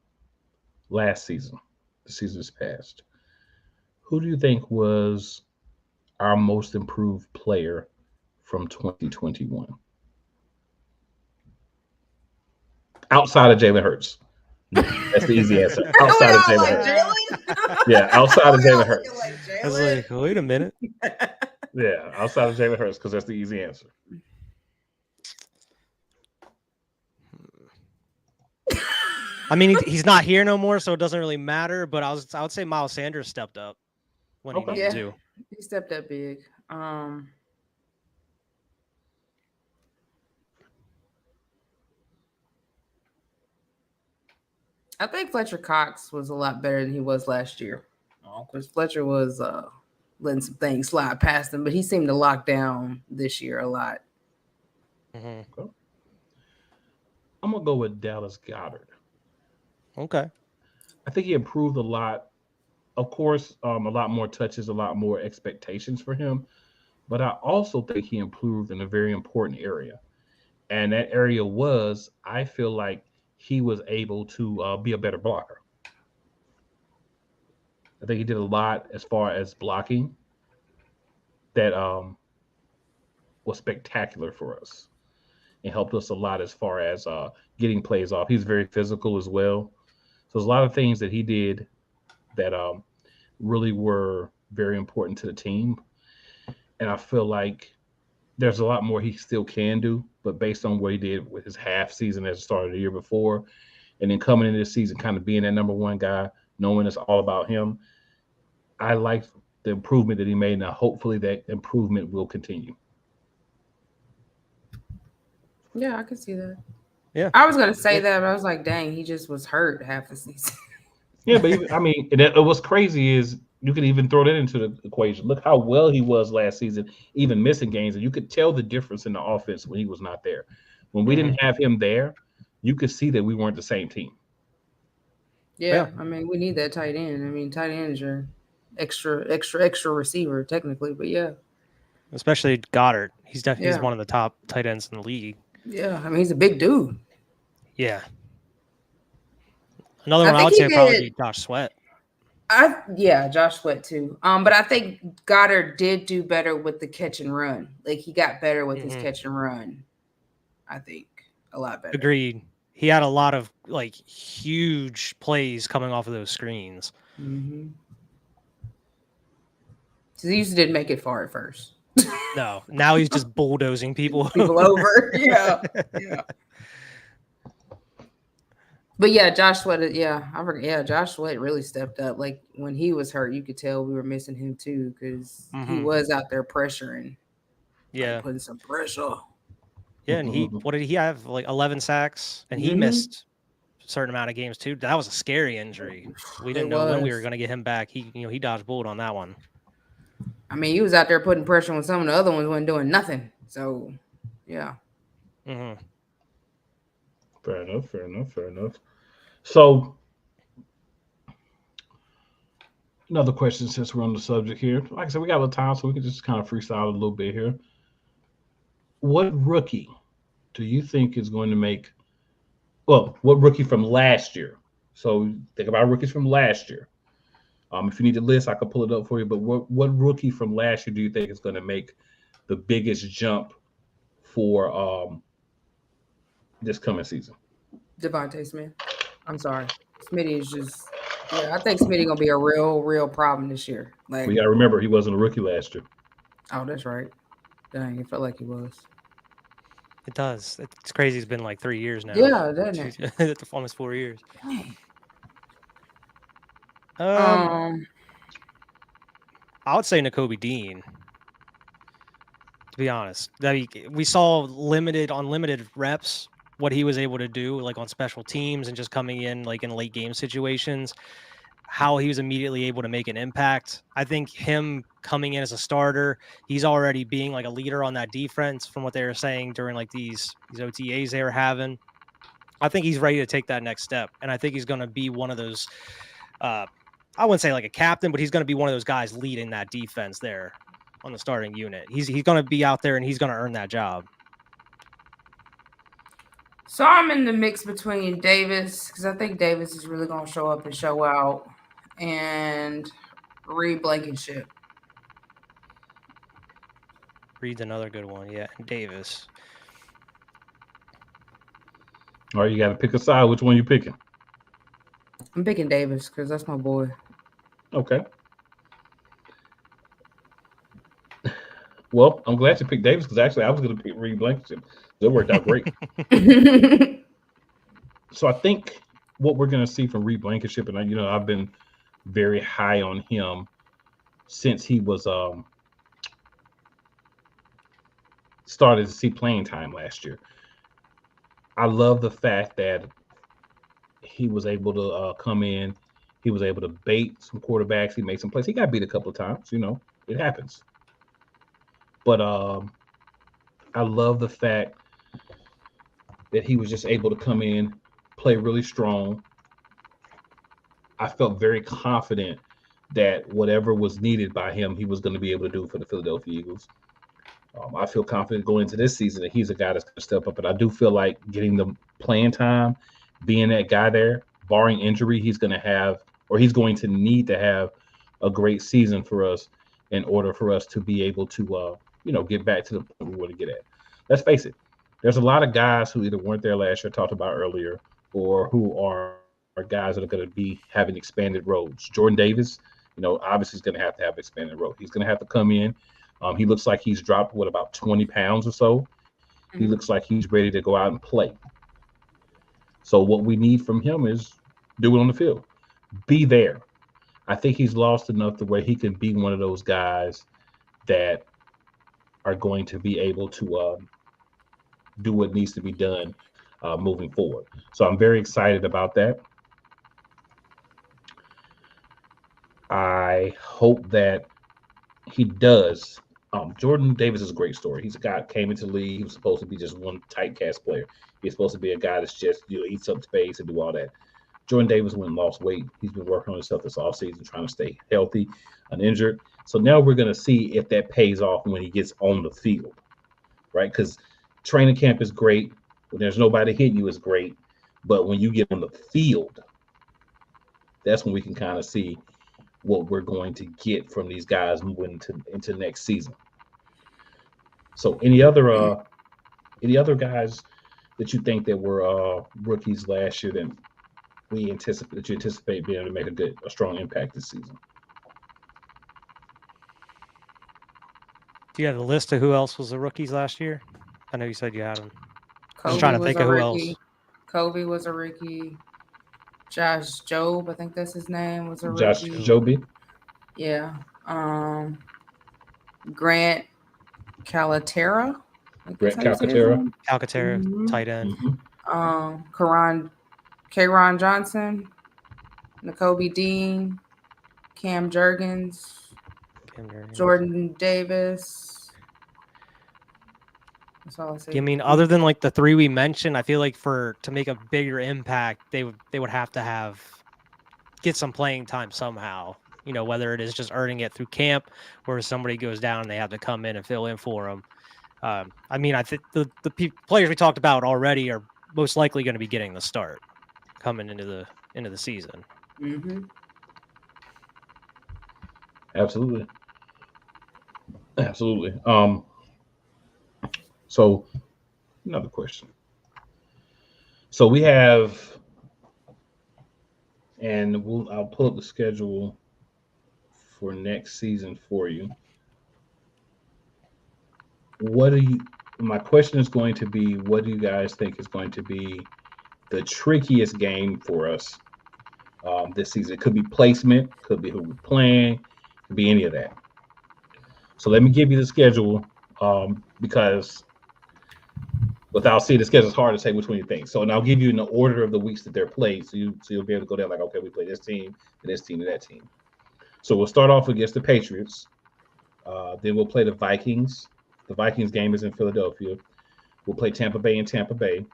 last season, the seasons past, who do you think was our most improved player from 2021? Outside of Jalen Hurts. That's the easy answer. Outside of Jalen Hurts. Yeah, outside of Jalen Hurts. I was like, wait a minute. Yeah, outside of Jalen Hurts, because that's the easy answer. I mean, he's not here no more, so it doesn't really matter. But I would say Miles Sanders stepped up. when he Okay. needed to. He stepped up big. I think Fletcher Cox was a lot better than he was last year. Because Fletcher was letting some things slide past him, but he seemed to lock down this year a lot. Mm-hmm. I'm gonna go with Dallas Goddard. Okay. I think he improved a lot. Of course, a lot more touches, a lot more expectations for him. But I also think he improved in a very important area. And that area was, I feel like he was able to be a better blocker. I think he did a lot as far as blocking that was spectacular for us and helped us a lot as far as getting plays off. He's very physical as well. So there's a lot of things that he did that really were very important to the team. And I feel like there's a lot more he still can do, but based on what he did with his half season at the start of the year before, and then coming into this season, kind of being that number one guy, knowing it's all about him, I like the improvement that he made. Now, hopefully, that improvement will continue. Yeah, I can see that. Yeah. I was gonna say that, but I was like, dang, he just was hurt half the season. Yeah, but even, I mean, what's crazy is you could even throw that into the equation. Look how well he was last season, even missing games, and you could tell the difference in the offense when he was not there. When we didn't have him there, you could see that we weren't the same team. Yeah, I mean, we need that tight end. I mean, tight end is your extra receiver, technically, but yeah. Especially Goddard. He's definitely one of the top tight ends in the league. Yeah, I mean, he's a big dude. Yeah. Another one I would say would probably be Josh Sweat. Josh Sweat too. But I think Goddard did do better with the catch and run. Like he got better with his catch and run. I think a lot better. Agreed. He had a lot of like huge plays coming off of those screens. Mm-hmm. So he didn't make it far at first. No, now he's just bulldozing people over. Yeah. But yeah, Josh Sweat. Josh Sweat really stepped up. Like when he was hurt, you could tell we were missing him too because he was out there pressuring. Yeah, putting some pressure. Yeah, and what did he have? Like 11 sacks, and he missed a certain amount of games too. That was a scary injury. We didn't know when we were going to get him back. He dodged bullet on that one. I mean, he was out there putting pressure when some of the other ones weren't doing nothing. So, yeah. Mm-hmm. Fair enough. So, another question since we're on the subject here. Like I said, we got a little time, so we can just kind of freestyle a little bit here. What rookie do you think is going to make – well, what rookie from last year? So, think about rookies from last year. If you need the list, I can pull it up for you. But what rookie from last year do you think is going to make the biggest jump for this coming season? Devontae Smith. I'm sorry. Smitty is just – I think Smitty going to be a real problem this year. Like, we got to remember he wasn't a rookie last year. Oh, that's right. Dang, it felt like he was. It does. It's crazy. It's been like 3 years now. Yeah, doesn't it? It's almost 4 years. Dang. I would say Nakobe Dean. To be honest, we saw unlimited reps. What he was able to do, like on special teams and just coming in like in late game situations, how he was immediately able to make an impact. I think him coming in as a starter, he's already being like a leader on that defense from what they were saying during like these OTAs they were having. I think he's ready to take that next step. And I think he's going to be one of those, I wouldn't say like a captain, but he's going to be one of those guys leading that defense there on the starting unit. He's going to be out there and he's going to earn that job. So I'm in the mix between Davis, because I think Davis is really going to show up and show out, and Reed Blankenship. Reed's another good one, yeah. Davis. All right, you got to pick a side. Which one you picking? I'm picking Davis because that's my boy. Okay. Well, I'm glad you picked Davis because actually I was going to pick Reed Blankenship. That worked out great. So I think what we're going to see from Reed Blankenship, and I've been very high on him since he was started to see playing time last year. I love the fact that he was able to come in. He was able to bait some quarterbacks. He made some plays. He got beat a couple of times. It happens. But I love the fact that he was just able to come in, play really strong. I felt very confident that whatever was needed by him, he was going to be able to do for the Philadelphia Eagles. I feel confident going into this season that he's a guy that's going to step up. But I do feel like getting the playing time, being that guy there, barring injury, he's going to need to have a great season for us in order for us to be able to, get back to the point we want to get at. Let's face it. There's a lot of guys who either weren't there last year, talked about earlier, or who are guys that are going to be having expanded roles. Jordan Davis, obviously is going to have expanded role. He's going to have to come in. He looks like he's dropped, about 20 pounds or so. He looks like he's ready to go out and play. So what we need from him is do it on the field. Be there. I think he's lost enough to where he can be one of those guys that are going to be able to do what needs to be done moving forward. So I'm very excited about that. I hope that he does. Jordan Davis is a great story. He's a guy that came into the league. He was supposed to be just one tight cast player. He's supposed to be a guy that's just eats up space and do all that. Jordan Davis went and lost weight. He's been working on himself this offseason, trying to stay healthy, uninjured. So now we're going to see if that pays off when he gets on the field, right? Because training camp is great. When there's nobody hitting you, is great. But when you get on the field, that's when we can kind of see what we're going to get from these guys moving into next season. So any other guys that you think that were rookies last year that you anticipate being able to make a strong impact this season? Do you have the list of who else was the rookies last year? I know you said you had them. I was Kobe trying to was think a of who rookie. else. Kobe was a rookie. Josh Jobe, I think that's his name, was a rookie. Josh Jobe. Yeah. Grant Calcaterra. Grant Calcaterra. Calcaterra, tight end. K'Ron Johnson, N'Kobe Dean, Cam Jurgens, Jordan Davis. That's all I say. I mean, other than like the three we mentioned, I feel like to make a bigger impact, they would have to get some playing time somehow. Whether it is just earning it through camp or if somebody goes down and they have to come in and fill in for them. I mean, I think the players we talked about already are most likely going to be getting the start coming into the season. Mm-hmm. Absolutely. So another question. So we have, and I'll pull up the schedule for next season for you. My question is going to be, what do you guys think is going to be the trickiest game for us this season? It could be placement, could be who we're playing, could be any of that. So let me give you the schedule because without seeing the schedule, it's hard to say which one you think. So, and I'll give you in the order of the weeks that they're played, so you'll be able to go down like, okay, we play this team, and this team, and that team. So we'll start off against the Patriots. Then we'll play the Vikings. The Vikings game is in Philadelphia. We'll play Tampa Bay in Tampa Bay.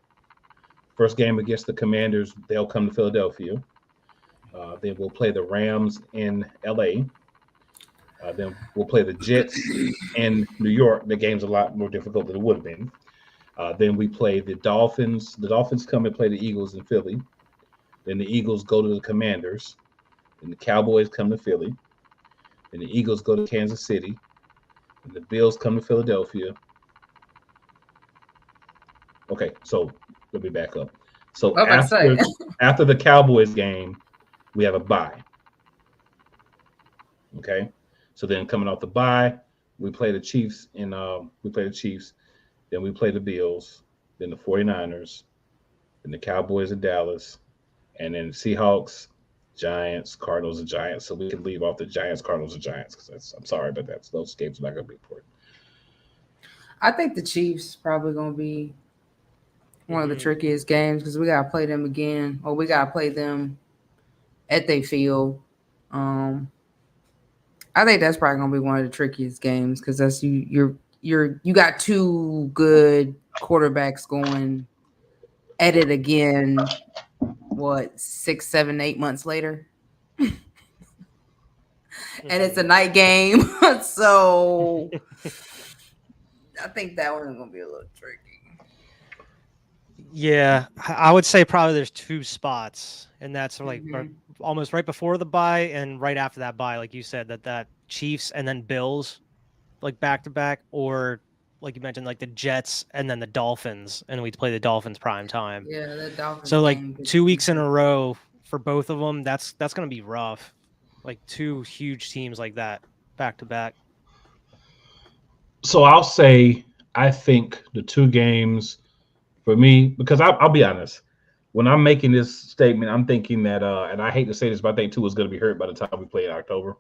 First game against the Commanders, they'll come to Philadelphia. Then we'll play the Rams in LA. Then we'll play the Jets in New York. The game's a lot more difficult than it would have been. Then we play the Dolphins. The Dolphins come and play the Eagles in Philly. Then the Eagles go to the Commanders. Then the Cowboys come to Philly. Then the Eagles go to Kansas City. And the Bills come to Philadelphia. Okay, so let me back up. So after the Cowboys game, we have a bye. Okay, so then coming off the bye, we play the Chiefs then we play the Bills, then the 49ers, then the Cowboys in Dallas, and then Seahawks, Giants, Cardinals, and Giants. So we can leave off the Giants, Cardinals, and Giants because I'm sorry, but those games are not going to be important. I think the Chiefs probably gonna be one of the trickiest games because we gotta play them again, or we gotta play them at their field. I think that's probably gonna be one of the trickiest games because that's you got two good quarterbacks going at it again. What 6, 7, 8 months later, and it's a night game, so I think that one's gonna be a little tricky. Yeah, I would say probably there's two spots, and that's like almost right before the bye and right after that bye, like you said, that Chiefs and then Bills, like back to back, or like you mentioned, like the Jets and then the Dolphins, and we'd play the Dolphins prime time. Yeah, the Dolphins. So like 2 weeks in a row for both of them, that's gonna be rough. Like two huge teams like that back to back. So I'll say I think the two games for me, because I'll be honest, when I'm making this statement, I'm thinking that, and I hate to say this, but I think Tua is going to be hurt by the time we play in October.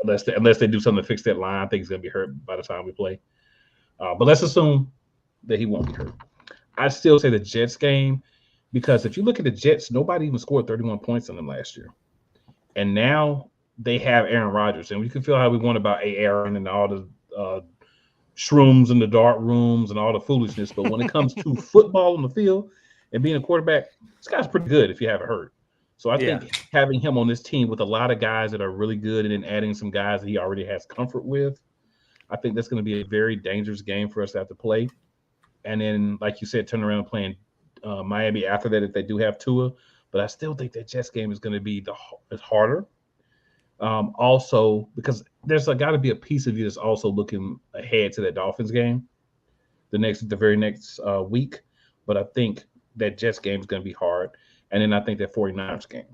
Unless they do something to fix that line, I think he's going to be hurt by the time we play. But let's assume that he won't be hurt. I'd still say the Jets game, because if you look at the Jets, nobody even scored 31 points on them last year. And now they have Aaron Rodgers. And we can feel how we want about Aaron and all the shrooms in the dark rooms and all the foolishness. But when it comes to football on the field and being a quarterback, this guy's pretty good if you haven't heard. So I think having him on this team with a lot of guys that are really good and then adding some guys that he already has comfort with, I think that's going to be a very dangerous game for us to have to play. And then, like you said, turn around and playing Miami after that if they do have Tua. But I still think that Jets game is going to be harder. Also, because there's got to be a piece of you that's also looking ahead to that Dolphins game the very next week. But I think that Jets game is going to be hard. And then I think that 49ers game.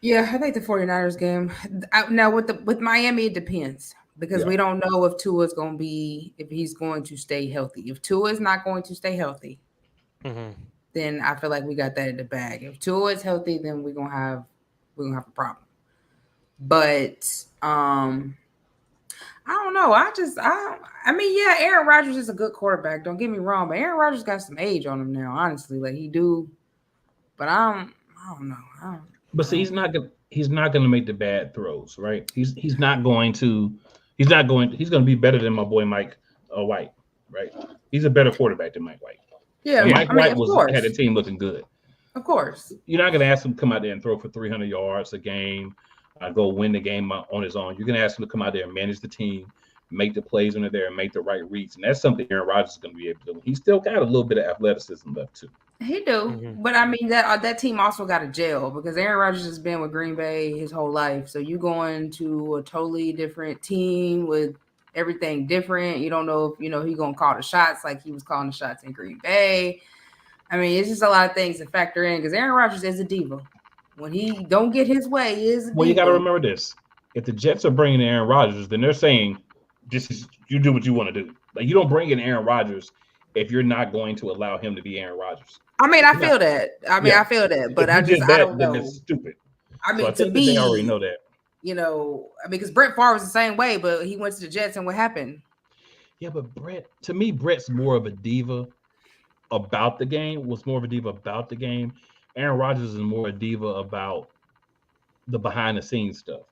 Yeah, I think the 49ers game. Now with Miami, it depends because we don't know if Tua's going to be, if he's going to stay healthy. If Tua is not going to stay healthy, then I feel like we got that in the bag. If Tua is healthy, then we're gonna have a problem. But I don't know. I mean, yeah, Aaron Rodgers is a good quarterback. Don't get me wrong, but Aaron Rodgers got some age on him now. Honestly, like he do. But I don't know. But see, he's not gonna make the bad throws, right? He's going to be better than my boy Mike White, right? He's a better quarterback than Mike White. Yeah, Mike White had the team looking good. Of course. You're not going to ask him to come out there and throw for 300 yards a game, go win the game on his own. You're going to ask him to come out there and manage the team, make the plays under there, and make the right reads. And that's something Aaron Rodgers is going to be able to do. He's still got a little bit of athleticism left, too. He do. But, I mean, that team also got a jail because Aaron Rodgers has been with Green Bay his whole life. So you going to a totally different team with everything different. You don't know if, he going to call the shots like he was calling the shots in Green Bay. I mean, it's just a lot of things to factor in because Aaron Rodgers is a diva. When he don't get his way, he is a diva. Well, you got to remember this. If the Jets are bringing in Aaron Rodgers, then they're saying, you do what you want to do. Like, you don't bring in Aaron Rodgers if you're not going to allow him to be Aaron Rodgers. I mean, I feel that. I feel that. But I don't know. It's stupid. I mean, so I think they already know that. Because Brett Favre was the same way, but he went to the Jets and what happened? Yeah, but Brett's more of a diva about the game, Aaron Rodgers is more a diva about the behind the scenes stuff.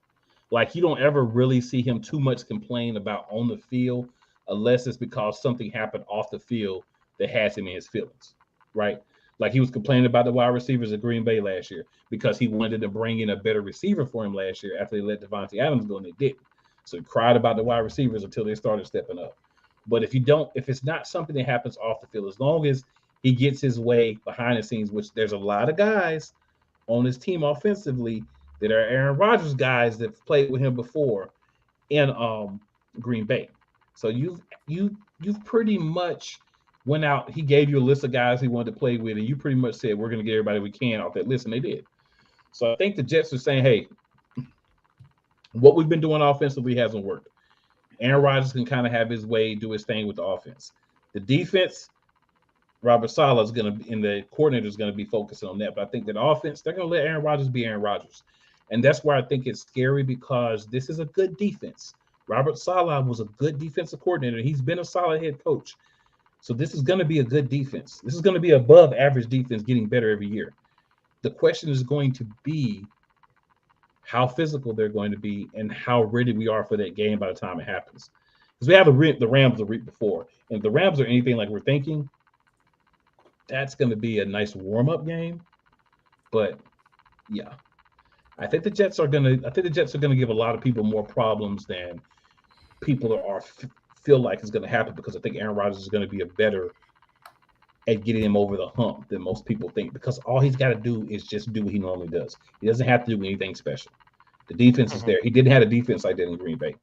Like you don't ever really see him too much complain about on the field unless it's because something happened off the field that has him in his feelings, right? Like he was complaining about the wide receivers at Green Bay last year because he wanted to bring in a better receiver for him last year after they let Devontae Adams go and they didn't. So he cried about the wide receivers until they started stepping up. But if it's not something that happens off the field, as long as he gets his way behind the scenes, which there's a lot of guys on his team offensively that are Aaron Rodgers guys that played with him before in Green Bay. So you've pretty much went out. He gave you a list of guys he wanted to play with, and you pretty much said we're going to get everybody we can off that list, and they did. So I think the Jets are saying, hey, what we've been doing offensively hasn't worked. Aaron Rodgers can kind of have his way, do his thing with the offense. The defense, Robert Saleh is going to be, and the coordinator is going to be focusing on that. But I think that offense, they're going to let Aaron Rodgers be Aaron Rodgers. And that's why I think it's scary, because this is a good defense. Robert Saleh was a good defensive coordinator. He's been a solid head coach. So this is going to be a good defense. This is going to be above average defense, getting better every year. The question is going to be how physical they're going to be and how ready we are for that game by the time it happens. Because we have the Rams the week before. And if the Rams are anything like we're thinking, that's going to be a nice warm-up game. But yeah, I think the Jets are going to give a lot of people more problems than people feel like is going to happen, because I think Aaron Rodgers is going to be a better at getting him over the hump than most people think, because all he's got to do is just do what he normally does. He doesn't have to do anything special. The defense is there. He didn't have a defense like that in Green Bay.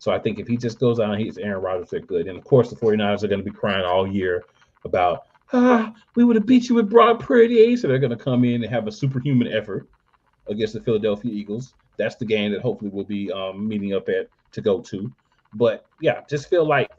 So I think if he just goes out and he's Aaron Rodgers, they're good. And of course, the 49ers are going to be crying all year about, we would have beat you with Brock Purdy. So they're going to come in and have a superhuman effort against the Philadelphia Eagles. That's the game that hopefully we'll be meeting up at to go to. But yeah, just feel like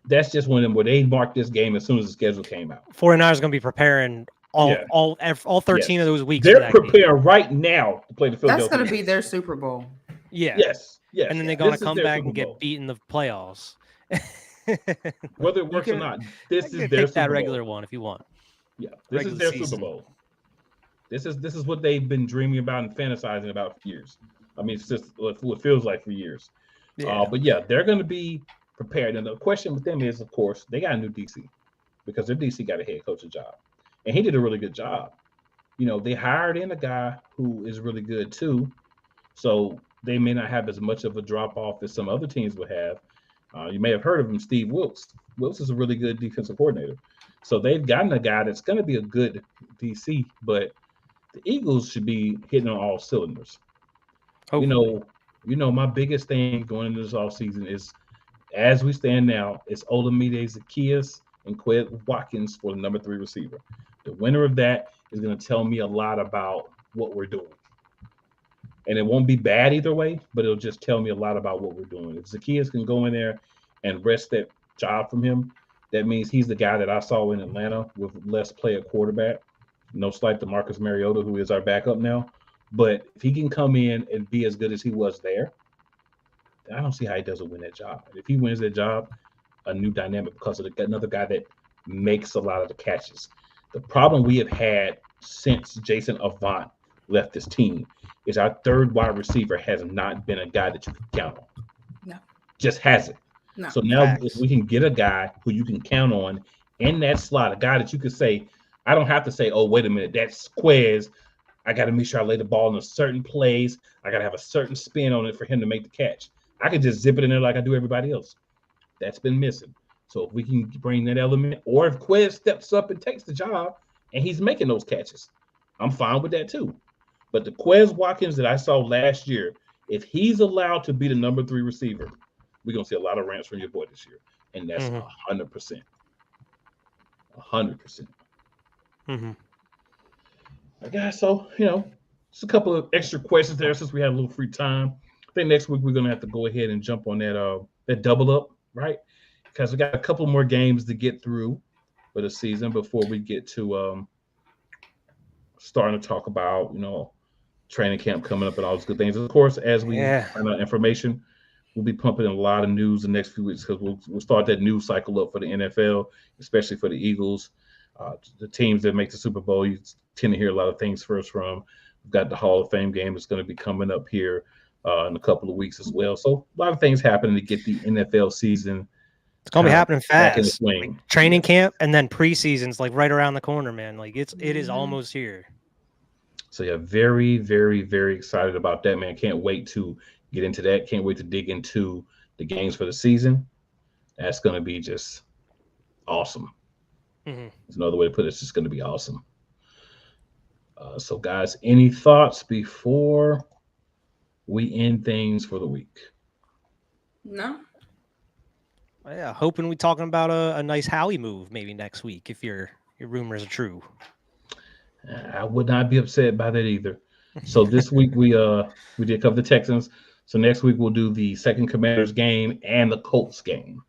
that's just one of them where they marked this game as soon as the schedule came out. 49ers going to be preparing all 13 of those weeks. They're preparing right now to play the Philadelphia. That's going to be their Super Bowl. Yeah. Yes. And then they're going to come back and get beat in the playoffs. Whether it works or not, this is their Super Bowl. That regular one if you want. Yeah, this is their Super Bowl. This is what they've been dreaming about and fantasizing about for years. I mean, it's just what it feels like for years. Yeah. But yeah, they're going to be prepared. And the question with them is, of course, they got a new DC, because their DC got a head coaching job, and he did a really good job. You know, they hired in a guy who is really good too, so they may not have as much of a drop off as some other teams would have. You may have heard of him, Steve Wilks. Wilks is a really good defensive coordinator, so they've gotten a guy that's going to be a good DC. But the Eagles should be hitting on all cylinders. Hopefully. You know, my biggest thing going into this offseason is, as we stand now, it's Olamide Zaccheaus and Quez Watkins for the number 3 receiver. The winner of that is going to tell me a lot about what we're doing. And it won't be bad either way, but it'll just tell me a lot about what we're doing. If Zaccheaus can go in there and wrest that job from him, that means he's the guy that I saw in Atlanta with less play at quarterback. No slight to Marcus Mariota, who is our backup now. But if he can come in and be as good as he was there, I don't see how he doesn't win that job. If he wins that job, a new dynamic, because of another guy that makes a lot of the catches. The problem we have had since Jason Avant left this team is our third wide receiver has not been a guy that you can count on. No. Just hasn't. No. So now if we can get a guy who you can count on in that slot, a guy that you could say, I don't have to say, oh, wait a minute, that's Quez. I got to make sure I lay the ball in a certain place. I got to have a certain spin on it for him to make the catch. I could just zip it in there like I do everybody else. That's been missing. So if we can bring that element, or if Quez steps up and takes the job and he's making those catches, I'm fine with that too. But the Quez Watkins that I saw last year, if he's allowed to be the number 3 receiver, we're going to see a lot of rants from your boy this year. And that's 100%. 100%. Mm-hmm. I guess so, just a couple of extra questions there since we had a little free time. I think next week we're going to have to go ahead and jump on that double up, right? Because we got a couple more games to get through for the season before we get to starting to talk about, training camp coming up and all those good things. Of course, as we find out information, we'll be pumping in a lot of news the next few weeks, because we'll start that news cycle up for the NFL, especially for the Eagles. The teams that make the Super Bowl, you tend to hear a lot of things first from. We've got the Hall of Fame game that's going to be coming up here in a couple of weeks as well. So a lot of things happening to get the NFL season. It's going to be happening fast. Like training camp and then preseason's like right around the corner, man. Like it is almost here. So yeah, very, very, very excited about that, man. Can't wait to get into that. Can't wait to dig into the games for the season. That's going to be just awesome. Mm-hmm. There's another way to put it. It's just going to be awesome. So, guys, any thoughts before we end things for the week? No. Yeah, hoping we talking about a nice Howie move maybe next week if your rumors are true. I would not be upset by that either. So this week we did cover the Texans. So next week we'll do the second Commanders game and the Colts game.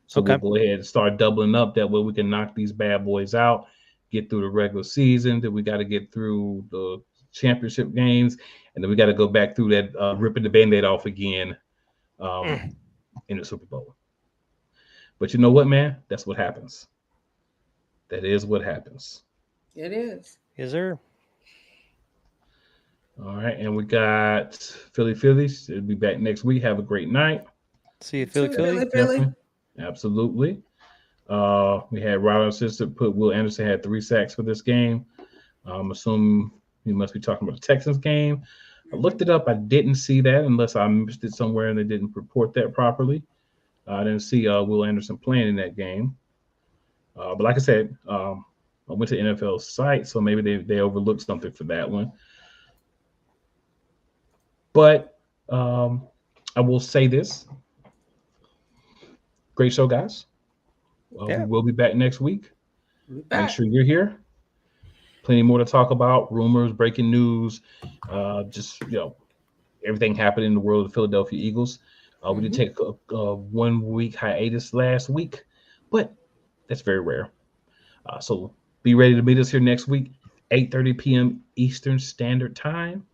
So Okay. we'll go ahead and start doubling up. That way we can knock these bad boys out, get through the regular season. Then we got to get through the championship games, and then we got to go back through that ripping the Band-Aid off again in the Super Bowl. But you know what, man? That's what happens. That is what happens. It is. Yes, sir. All right, and we got Phillies. It'll be back next week. Have a great night. See you, Philly. Philly. Absolutely. We had Robinson put Will Anderson had 3 sacks for this game. I'm assuming he must be talking about the Texans game. I looked it up. I didn't see that unless I missed it somewhere and they didn't report that properly. I didn't see Will Anderson playing in that game. But like I said, I went to NFL's site, so maybe they overlooked something for that one. But I will say this. Great show, guys. We will be back next week. Make sure you're here. Plenty more to talk about. Rumors, breaking news, just everything happening in the world of the Philadelphia Eagles. We did take a 1 week hiatus last week, but that's very rare. So be ready to meet us here next week, 8:30 p.m. Eastern Standard Time.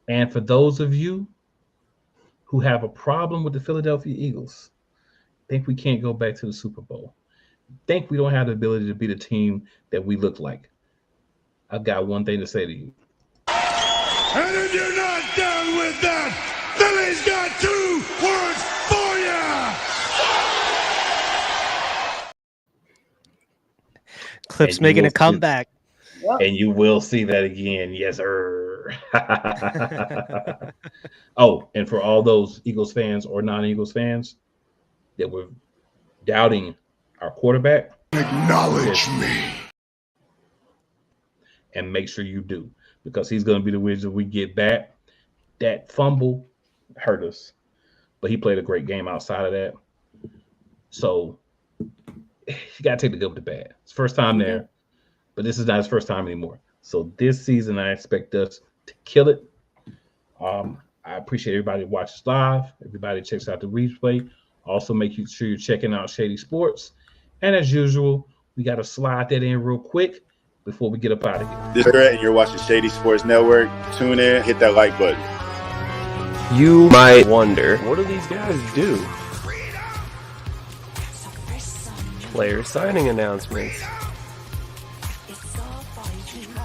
And for those of you who have a problem with the Philadelphia Eagles, think we can't go back to the Super Bowl, think we don't have the ability to be the team that we look like, I've got one thing to say to you. And if you're not done with that, Philly's got 2 words for you. Clip's making a comeback. And you will see that again. Yes, sir. Oh, and for all those Eagles fans or non-Eagles fans that were doubting our quarterback, Acknowledge me. And make sure you do, because he's going to be the wizard we get back. That fumble hurt us, but he played a great game outside of that. So you got to take the good with the bad. It's first time there, but this is not his first time anymore. So this season, I expect us to kill it. I appreciate everybody who watches live. Everybody checks out the replay. Also, make sure you're checking out Shady Sports. And as usual, we got to slide that in real quick before we get up out of here. This is Brett, and you're watching Shady Sports Network. Tune in, hit that like button. You might wonder, what do these guys do? Player signing announcements.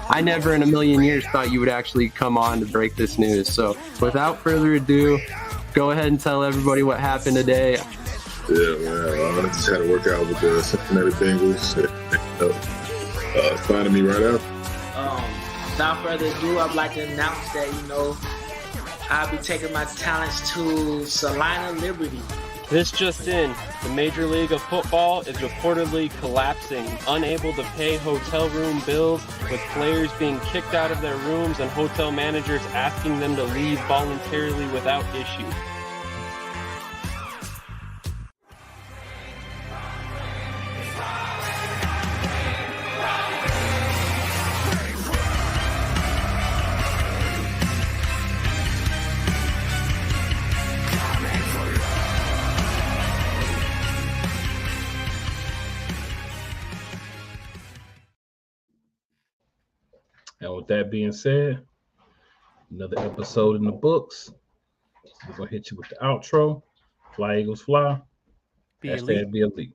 I never in a million years thought you would actually come on to break this news. So without further ado, go ahead and tell everybody what happened today. Yeah, man. I just had to work out with the Cincinnati Bengals. Signing me right out. Without further ado, I'd like to announce that, I'll be taking my talents to Salina Liberty. This just in, the Major League of Football is reportedly collapsing, unable to pay hotel room bills, with players being kicked out of their rooms and hotel managers asking them to leave voluntarily without issue. And with that being said, another episode in the books. We're going to hit you with the outro. Fly, Eagles, fly. Be #BeElite.